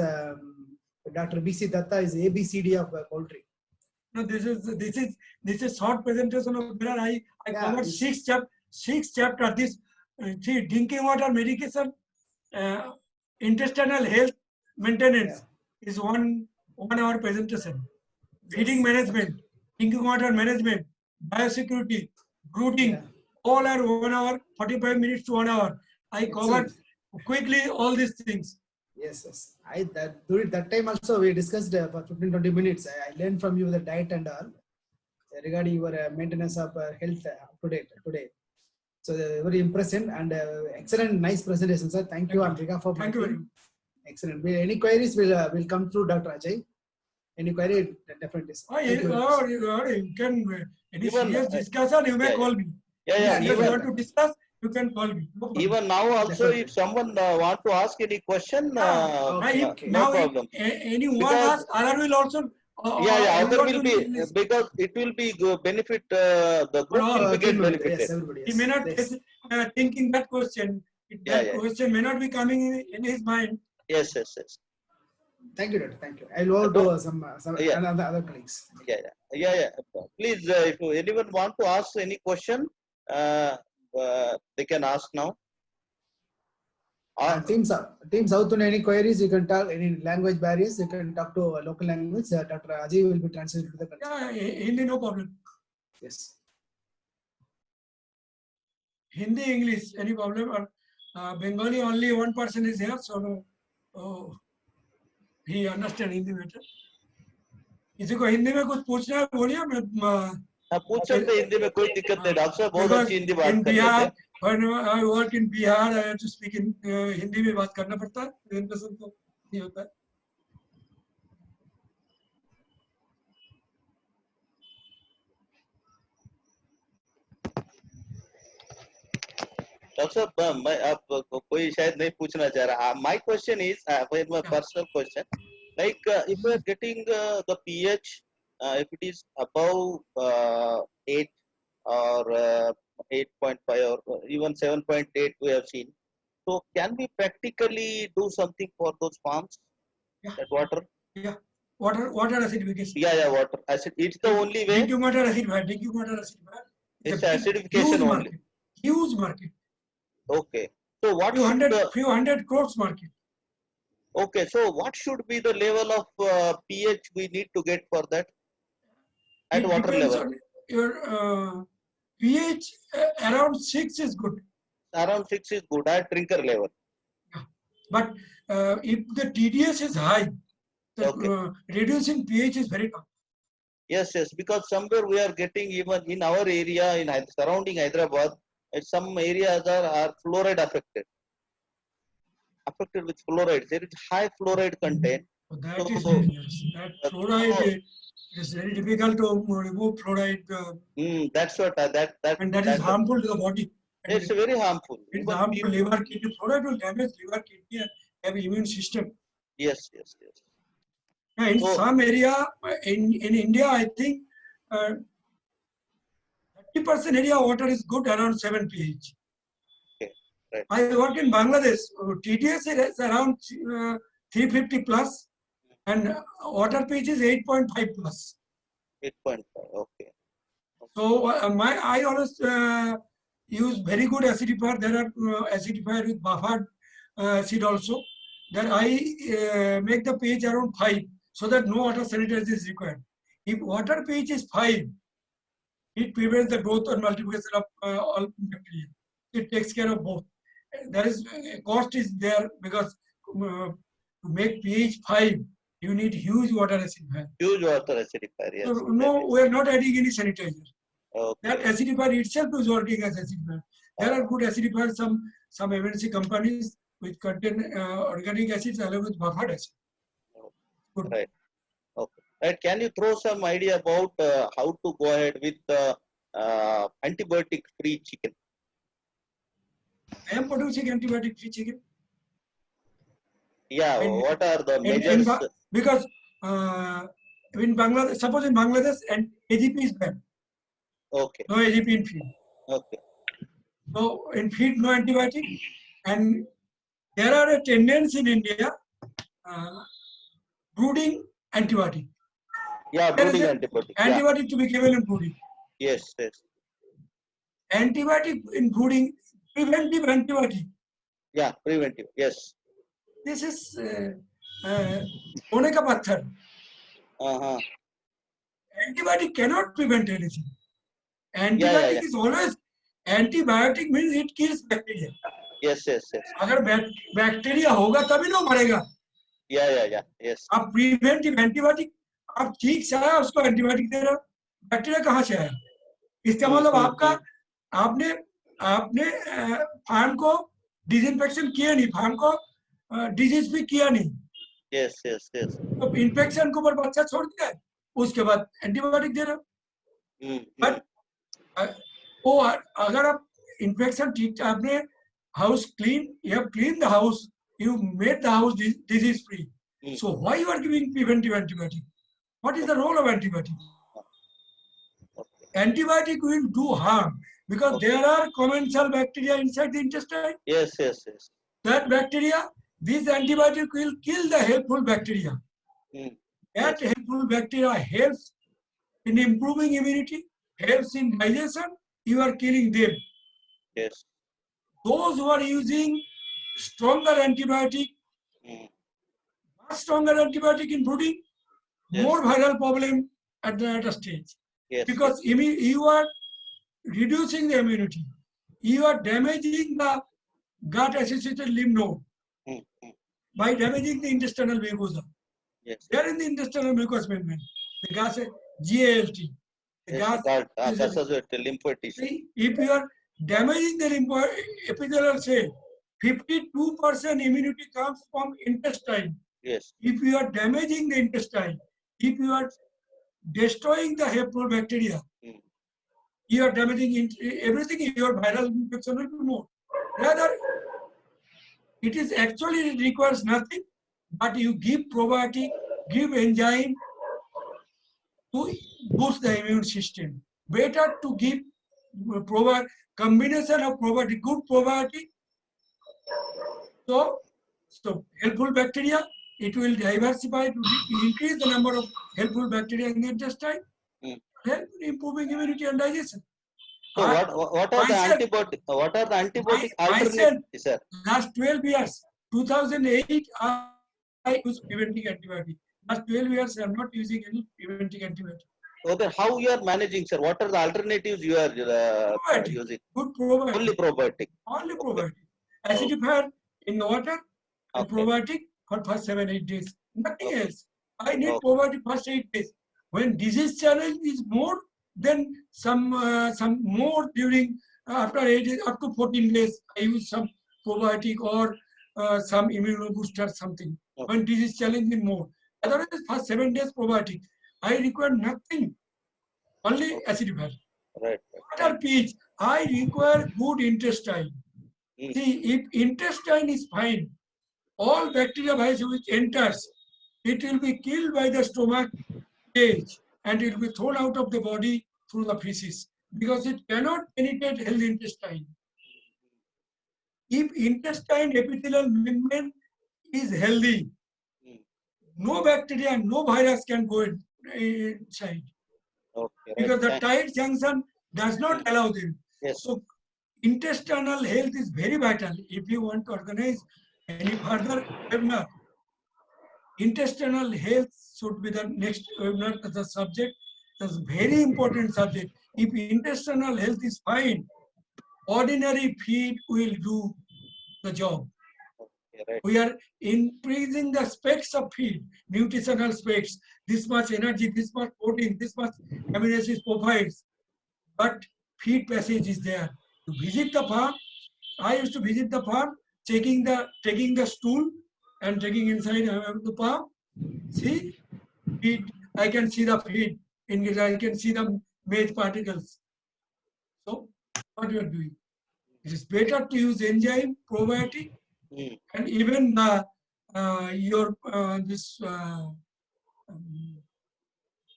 Dr. B.C. Datta is ABCD of poultry. No, this is short presentation of where I Yeah, covered this, 6 chapter. This see, drinking water medication, intestinal health maintenance is 1 hour presentation. Feeding yes. management, drinking water management, biosecurity, brooding, Yeah. all are 1 hour, 45 minutes to 1 hour. I covered Excellent. quickly all these things. Yes. During that time also we discussed for 15-20 minutes. I learned from you the diet and all regarding your maintenance of health today. So very impressive and excellent, nice presentation, sir. Thank you on behalf of my Thank you very team. much. Excellent. Any queries will come through Dr. Ajay. Any query, definitely. Sir. Thank you very much. You can, any Even serious discussion, you may yeah, call me. yeah. Any serious you Even want to discuss, you can call me. No problem. even now also, Definitely. if someone want to ask any question, Okay. no Now, if problem. anyone Because asks, other will also, you other want will to be listen. because it will be benefit the For group will be all, Team get member, yes, benefited. everybody. he Yes. may not Yes. thinking that question. That question may not be coming in his mind. Yes. Thank you, Doctor. Thank you. I'll over No, to some yeah. other colleagues. Yeah. Please, if anyone want to ask any question, they can ask now. Team South on any queries, you can talk any language barriers, you can talk to a local language. Dr. Ajay will be translated to the country. Yeah, Hindi, no problem. Yes. Hindi, English, any problem? Or Bengali, only one person is here, so no, he understand Hindi better. किसी को हिंदी में कुछ पूछना है बोलिए, मैं पूछ सकते हिंदी में, कोई दिक्कत नहीं। डॉक्टर साहब बहुत Because अच्छी हिंदी बात in कर लेते हैं। Bihar, when I work in Bihar, I have to speak in Hindi में बात करना पड़ता है, presentation तो नहीं होता है। डॉक्टर साहब मैं आप कोई शायद नहीं पूछना चाह रहा। My question is, my personal question, like if we are getting the pH, if it is above 8 or 8.5 or even 7.8 we have seen, so can we practically do something for those farms? Yeah. That water? Yeah, water acidification. Yeah, water acid. It's the only way. Drinking water acidifier. It's acidification only. Huge market. Okay. So what few hundred crores market. Okay, so what should be the level of pH we need to get for that at water Depends level? on your pH. Around 6 is good. Around 6 is good at drinker level. Yeah. But if the TDS is high, the reducing pH is very tough. Yes, because somewhere we are getting, even in our area, in surrounding Hyderabad, some areas are fluoride affected with fluoride. There is high fluoride content. So that is dangerous. That fluoride is very difficult to remove fluoride. That's what and that is harmful to the body. And it's very harmful. It's harmful to liver, kidney. Fluoride will damage liver, kidney, and have immune system. Yes. In some area in India, I think 30% area water is good around 7 pH. Okay, right. I work in Bangladesh. TDS is around 350 plus, and water pH is 8.5 plus. 8.5. Okay. So I always use very good acidifier. There are acidifier with buffered acid also. Then I make the pH around 5 so that no water sanitizer is required. If water pH is 5, it prevents the growth and multiplication of all bacteria. It takes care of both. There is cost is there because to make pH 5, you need huge water acidifier. Huge water acidifier, yes. So no, we are not adding any sanitizer. Okay. That acidifier itself is working as acidifier. There are good acidifiers, some MNC companies which contain organic acids along with buffered acid. Good. Right. Okay. Right. Can you throw some idea about how to go ahead with antibiotic-free chicken? I am producing antibiotic-free chicken. Yeah. What are the measures? Because in Bangladesh, suppose in Bangladesh, and AGP is banned. Okay. No AGP in feed. Okay. So in feed, no antibiotic. And there are a tendency in India, brooding antibiotic. Yeah, brooding antibiotic. Antibiotic to be given in brooding. Yes. Antibiotic in brooding, preventive antibiotic. Yeah, preventive. Yes. This is Oneka Pathar. Antibiotic cannot prevent anything. Antibiotic is always, antibiotic means it kills bacteria. Yes. अगर bacteria होगा तभी ना मरेगा. Yeah. Yes. आप preventive antibiotic, आप ठीक से आया उसको एंटीबायोटिक दे रहे हो, बैक्टीरिया कहाँ से आया? इसका मतलब आपने फार्म को डिसइंफेक्शन किया नहीं, फार्म को डिजीज भी किया नहीं. Yes. तो इन्फेक्शन के ऊपर बच्चा छोड़ दिया है, उसके बाद एंटीबायोटिक दे रहे हो. बट वो अगर आप इन्फेक्शन ठीक, आपने house clean, you have cleaned the house, you made the house disease free. So why you are giving preventive antibiotic? What is the role of antibiotic? Antibiotic will do harm because there are commensal bacteria inside the intestine. Yes. That bacteria, this antibiotic will kill the helpful bacteria. That helpful bacteria helps in improving immunity, helps in digestion. You are killing them. Yes. Those who are using stronger antibiotic, stronger antibiotic in brooding, more viral problem at the later stage. Yes. Because you are reducing the immunity. You are damaging the gut-associated lymph node by damaging the intestinal mucosa. Yes. There in the intestinal mucous membrane, the gas GALT, The Yes, gas that is associated lymphoid tissue. see, if you are damaging the epithelial cell, 52% immunity comes from intestine. Yes. If you are damaging the intestine, if you are destroying the helpful bacteria, Mm. you are damaging everything, your viral infection will be more. Rather, it is actually requires nothing, but you give probiotic, give enzyme to boost the immune system. Better to give combination of probiotic, good probiotic. So helpful bacteria, it will diversify to increase the number of helpful bacteria in the intestine, Mm. help in improving immunity and digestion. So what are the myself, antibiotic? What are the antibiotic myself, alternatives, sir? last 12 years, 2008, I use preventing antibiotic. Last 12 years, I am not using any preventing antibiotic. So then how you are managing, sir? What are the alternatives you are Probiotic, using? good probiotic. Only probiotic. Only Okay. probiotic. Acidifier in the water and Okay. probiotic for first 7-8 days. Nothing Okay. else. I need Okay. probiotic first 8 days. When disease challenge is more, then some more during after 8 days, up to 14 days, I use some probiotic or some immunobooster something. Okay. When disease challenge is more. Otherwise, first 7 days probiotic. I require nothing. Only Okay. acidifier. Right. Water pH. I require good intestine. Mm. See, if intestine is fine, all bacteria virus which enters, it will be killed by the stomach cage and it will be thrown out of the body through the feces because it cannot penetrate healthy intestine. If intestine epithelial membrane is healthy, Mm. no bacteria, no virus can go inside Okay. Right. because the tight junction does not Mm. allow them. Yes. So intestinal health is very vital. If you want to organize any further webinar, intestinal health should be the next webinar as a subject. That's a very important subject. If intestinal health is fine, ordinary feed will do the job. Okay. Right. We are increasing the specs of feed, nutritional specs, this much energy, this much protein, this much amino acid profiles. But feed passage is there. To visit the farm, I used to visit the farm, taking the stool and taking inside the farm. See, feed. I can see the feed. I can see the maize particles. So, what you are doing? It is better to use enzyme, probiotic, Mm. and even your this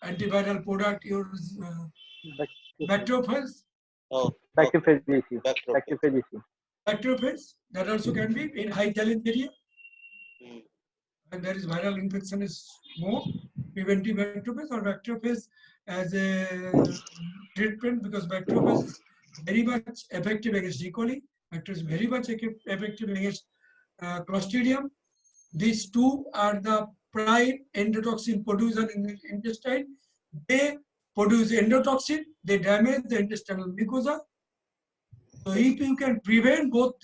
antiviral product, your bacteriophage, Oh. Okay. Bacteriophage. Bacterophage. Bacteriophage. bacteriophage that also can be in high challenge area. Mm. And there is viral infection is more, preventive bacteriophage or bacteriophage as a treatment because bacteriophage is very much effective against E. coli. Bacteriophage is very much effective against Clostridium. These two are the prime endotoxin producer in the intestine. They produce endotoxin, they damage the intestinal mucosa. So if you can prevent both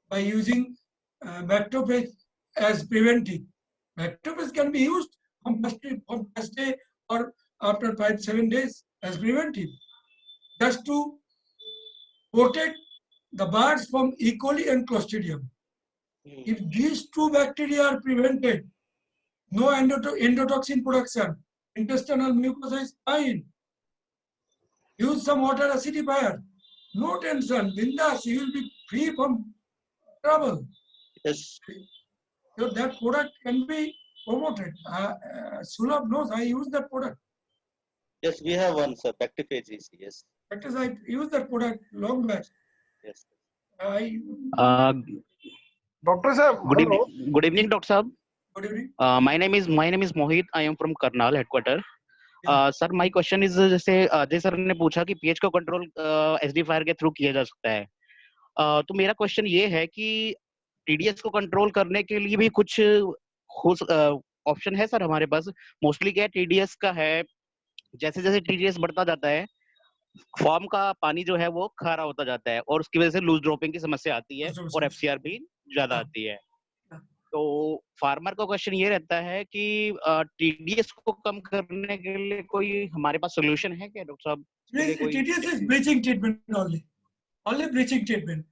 by using bacteriophage as preventive. Bacteriophage can be used from first day or after 5-7 days as preventive. Just to protect the birds from E. coli and Clostridium. Mm. If these two bacteria are prevented, no endotoxin production, intestinal mucosa is fine. Use some water acidifier. No tension, bindas, you will be free from trouble. Yes. So that product can be promoted. Sulabh knows I use that product. Yes. We have one, sir. Bacteriophage. Yes. That is, I use that product long back. Yes. I Uh, Doctor sir, good hello. evening, good evening, Doctor Saab. good evening. My name is Mohit. I am from Karnal headquarter. Sir my question is जैसे Ajay sir ने पूछा कि pH को control SD fire के through किया जा सकता है, तो मेरा क्वेश्चन ये है कि टीडीएस को कंट्रोल करने के लिए भी कुछ ऑप्शन है सर हमारे पास? मोस्टली क्या टीडीएस का है, जैसे जैसे टीडीएस बढ़ता जाता है फॉर्म का पानी जो है वो खारा होता जाता है और उसकी वजह से लूज ड्रॉपिंग की समस्या आती है और एफसीआर भी ज्यादा आती है. तो फार्मर का क्वेश्चन ये रहता है कि टीडीएस को कम करने के लिए कोई हमारे पास सोल्यूशन है क्या डॉक्टर साहब? इसके लिए कोई TDS is bleaching treatment only. Only bleaching treatment.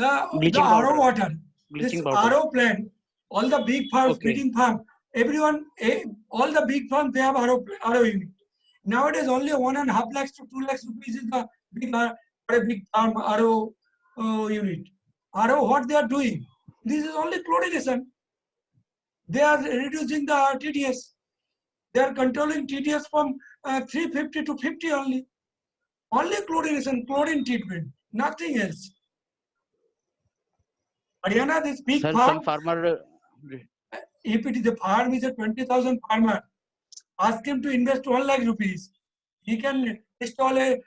The bleaching RO powder, water, this bleaching powder. RO plant, all the big farms, Okay. breeding farm, everyone, all the big farms, they have RO unit. Nowadays, only 1.5 lakhs to 2 lakhs rupees is the big, for a big farm RO unit. RO, what they are doing? This is only chlorination. They are reducing the TDS. They are controlling TDS from 350 to 50 only. Only chlorination, chlorine treatment, nothing else. Haryana, this big Sir, farm, some farmer. if it is a farm is a 20,000 farmer, ask him to invest 1 lakh rupees. He can install a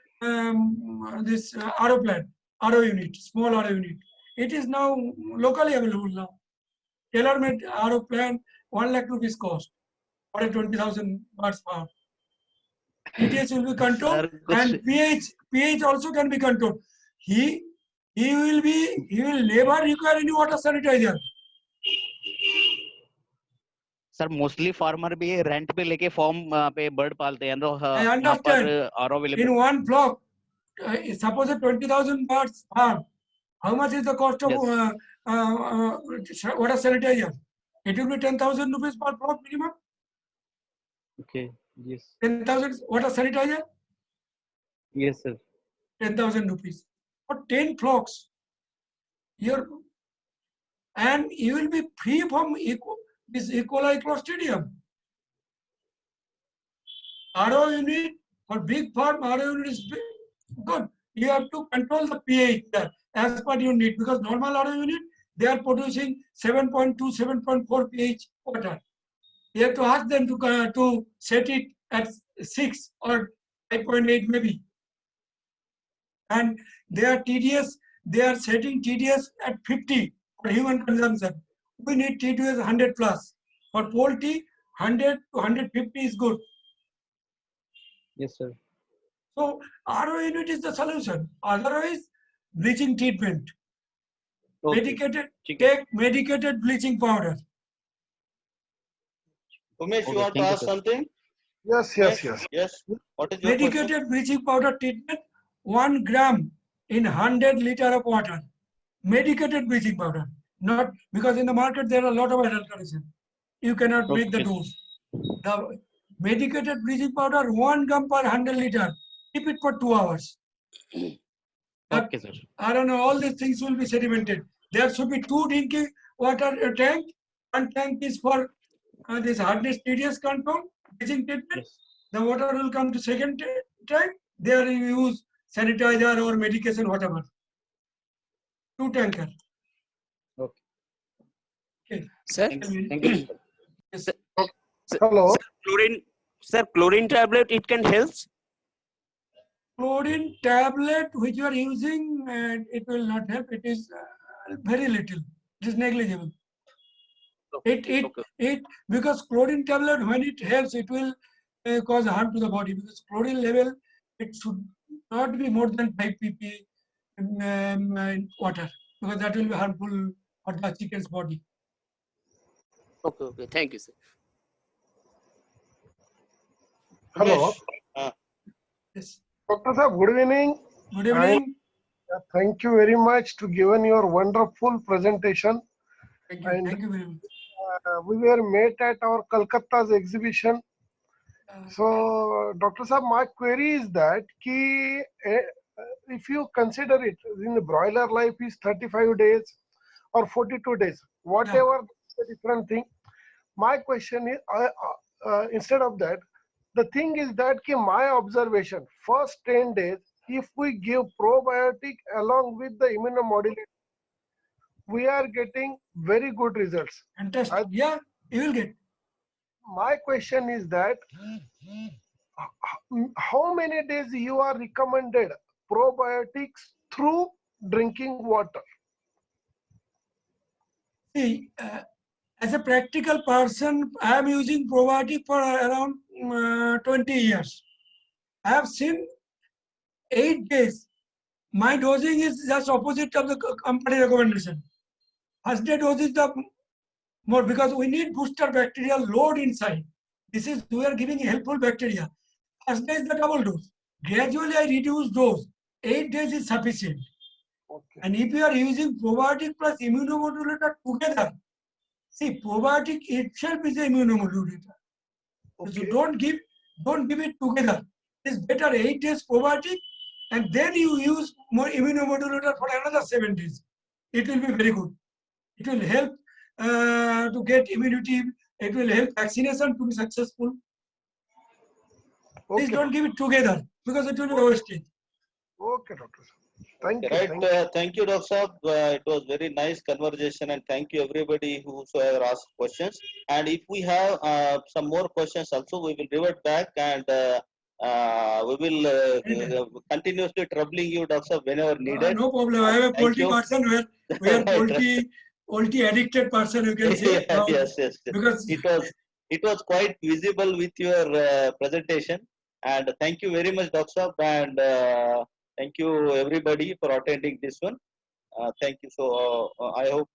this RO plant, RO unit, small RO unit. It is now locally available now. Tailor-made RO plant, 1 lakh rupees cost for a 20,000 watts farm. TDS will be controlled and pH also can be controlled. He will never require any water sanitizer. Sir mostly farmer भी rent पे लेके form पे bird पालते हैं तो I यहाँ पर understand. RO available. In one flock, suppose a 20,000 watts farm, how much is the cost of Yes. water sanitizer? It will be 10,000 rupees per flock minimum. Okay. Yes. 10,000 water sanitizer, Yes, sir. 10,000 rupees for 10 flocks. And you will be free from this E. coli Clostridium. RO unit for big farm, RO unit is good. You have to control the pH as per your need, because normal RO unit, they are producing 7.2, 7.4 pH water. You have to ask them to set it at 6 or 5.8 maybe. And their TDS, they are setting TDS at 50 for human consumption. We need TDS 100 plus. For poultry, 100 to 150 is good. Yes, sir. So RO unit is the solution. Otherwise, bleaching treatment. Okay. Medicated, take medicated bleaching powder. Umesh, you Okay, want to thank you, ask sir. something? Yes, yes, yes. Yes. What is your question? Medicated bleaching powder treatment, 1 gram in 100 liter of water. Medicated bleaching powder. Not because in the market there are a lot of adulteration. You cannot make the Okay. dose. The medicated bleaching powder, 1 gram per 100 liter. Keep it for 2 hours. Okay, sir. I don't know, all these things will be sedimented. There should be 2 drinking water tank. One tank is for this hardness TDS control, bleaching treatment. Yes. The water will come to second tank. There you use sanitizer or medication, whatever. 2 tanker. Okay. Okay. Sir, Thank you. Yes. Hello. chlorine tablet, it can help. Chlorine tablet which you are using, it will not help. It is very little. It is negligible. It because chlorine tablet, when it helps, it will cause harm to the body, because chlorine level, it should not be more than 5 pp in water, because that will be harmful for the chicken's body. Okay. Thank you, sir. Hello. Umesh, Yes. Dr. Sir, good evening. Good evening. Thank you very much to given your wonderful presentation. Thank you. And Thank you very much. we were met at our Kolkata's exhibition. So, Dr. Sir, my query is that if you consider it in the broiler life is 35 days or 42 days, whatever the different thing. My question is, instead of that, the thing is that my observation, first 10 days, if we give probiotic along with the immunomodulator, we are getting very good results. Fantastic. Yeah, you will get. My question is that how many days you are recommended probiotics through drinking water? See, as a practical person, I am using probiotic for around 20 years. I have seen 8 days. My dosing is just opposite of the company recommendation. First day dose is the more because we need booster bacterial load inside. This is, we are giving helpful bacteria. First day is the double dose. Gradually I reduce dose. 8 days is sufficient. Okay. And if you are using probiotic plus immunomodulator together, see, probiotic itself is a immunomodulator. So Okay. don't give it together. It's better 8 days probiotic and then you use more immunomodulator for another 7 days. It will be very good. It will help to get immunity. It will help vaccination to be successful. Please Okay. don't give it together because it will be wasted. Okay, doctor. Thank you. Right. Thank you. Thank you, Dr. Saab. It was very nice conversation, and thank you everybody who have asked questions. And if we have some more questions, also we will revert back and we will continuously troubling you, Dr. Saab, whenever needed. No problem. I have a Thank poultry you. person where we are poultry addicted person, you can say. Yeah, yes, yes, yes. Because It was quite visible with your presentation. And thank you very much, Dr. Saab, and thank you everybody for attending this one. Thank you. So I hope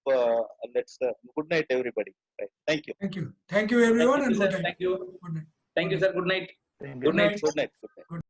let's good night everybody. Right. Thank you. thank you everyone, Thank and you, good sir. night. Thank you. Good night. Thank you, sir. Good night. Thank you. Good night. Good night. Good night.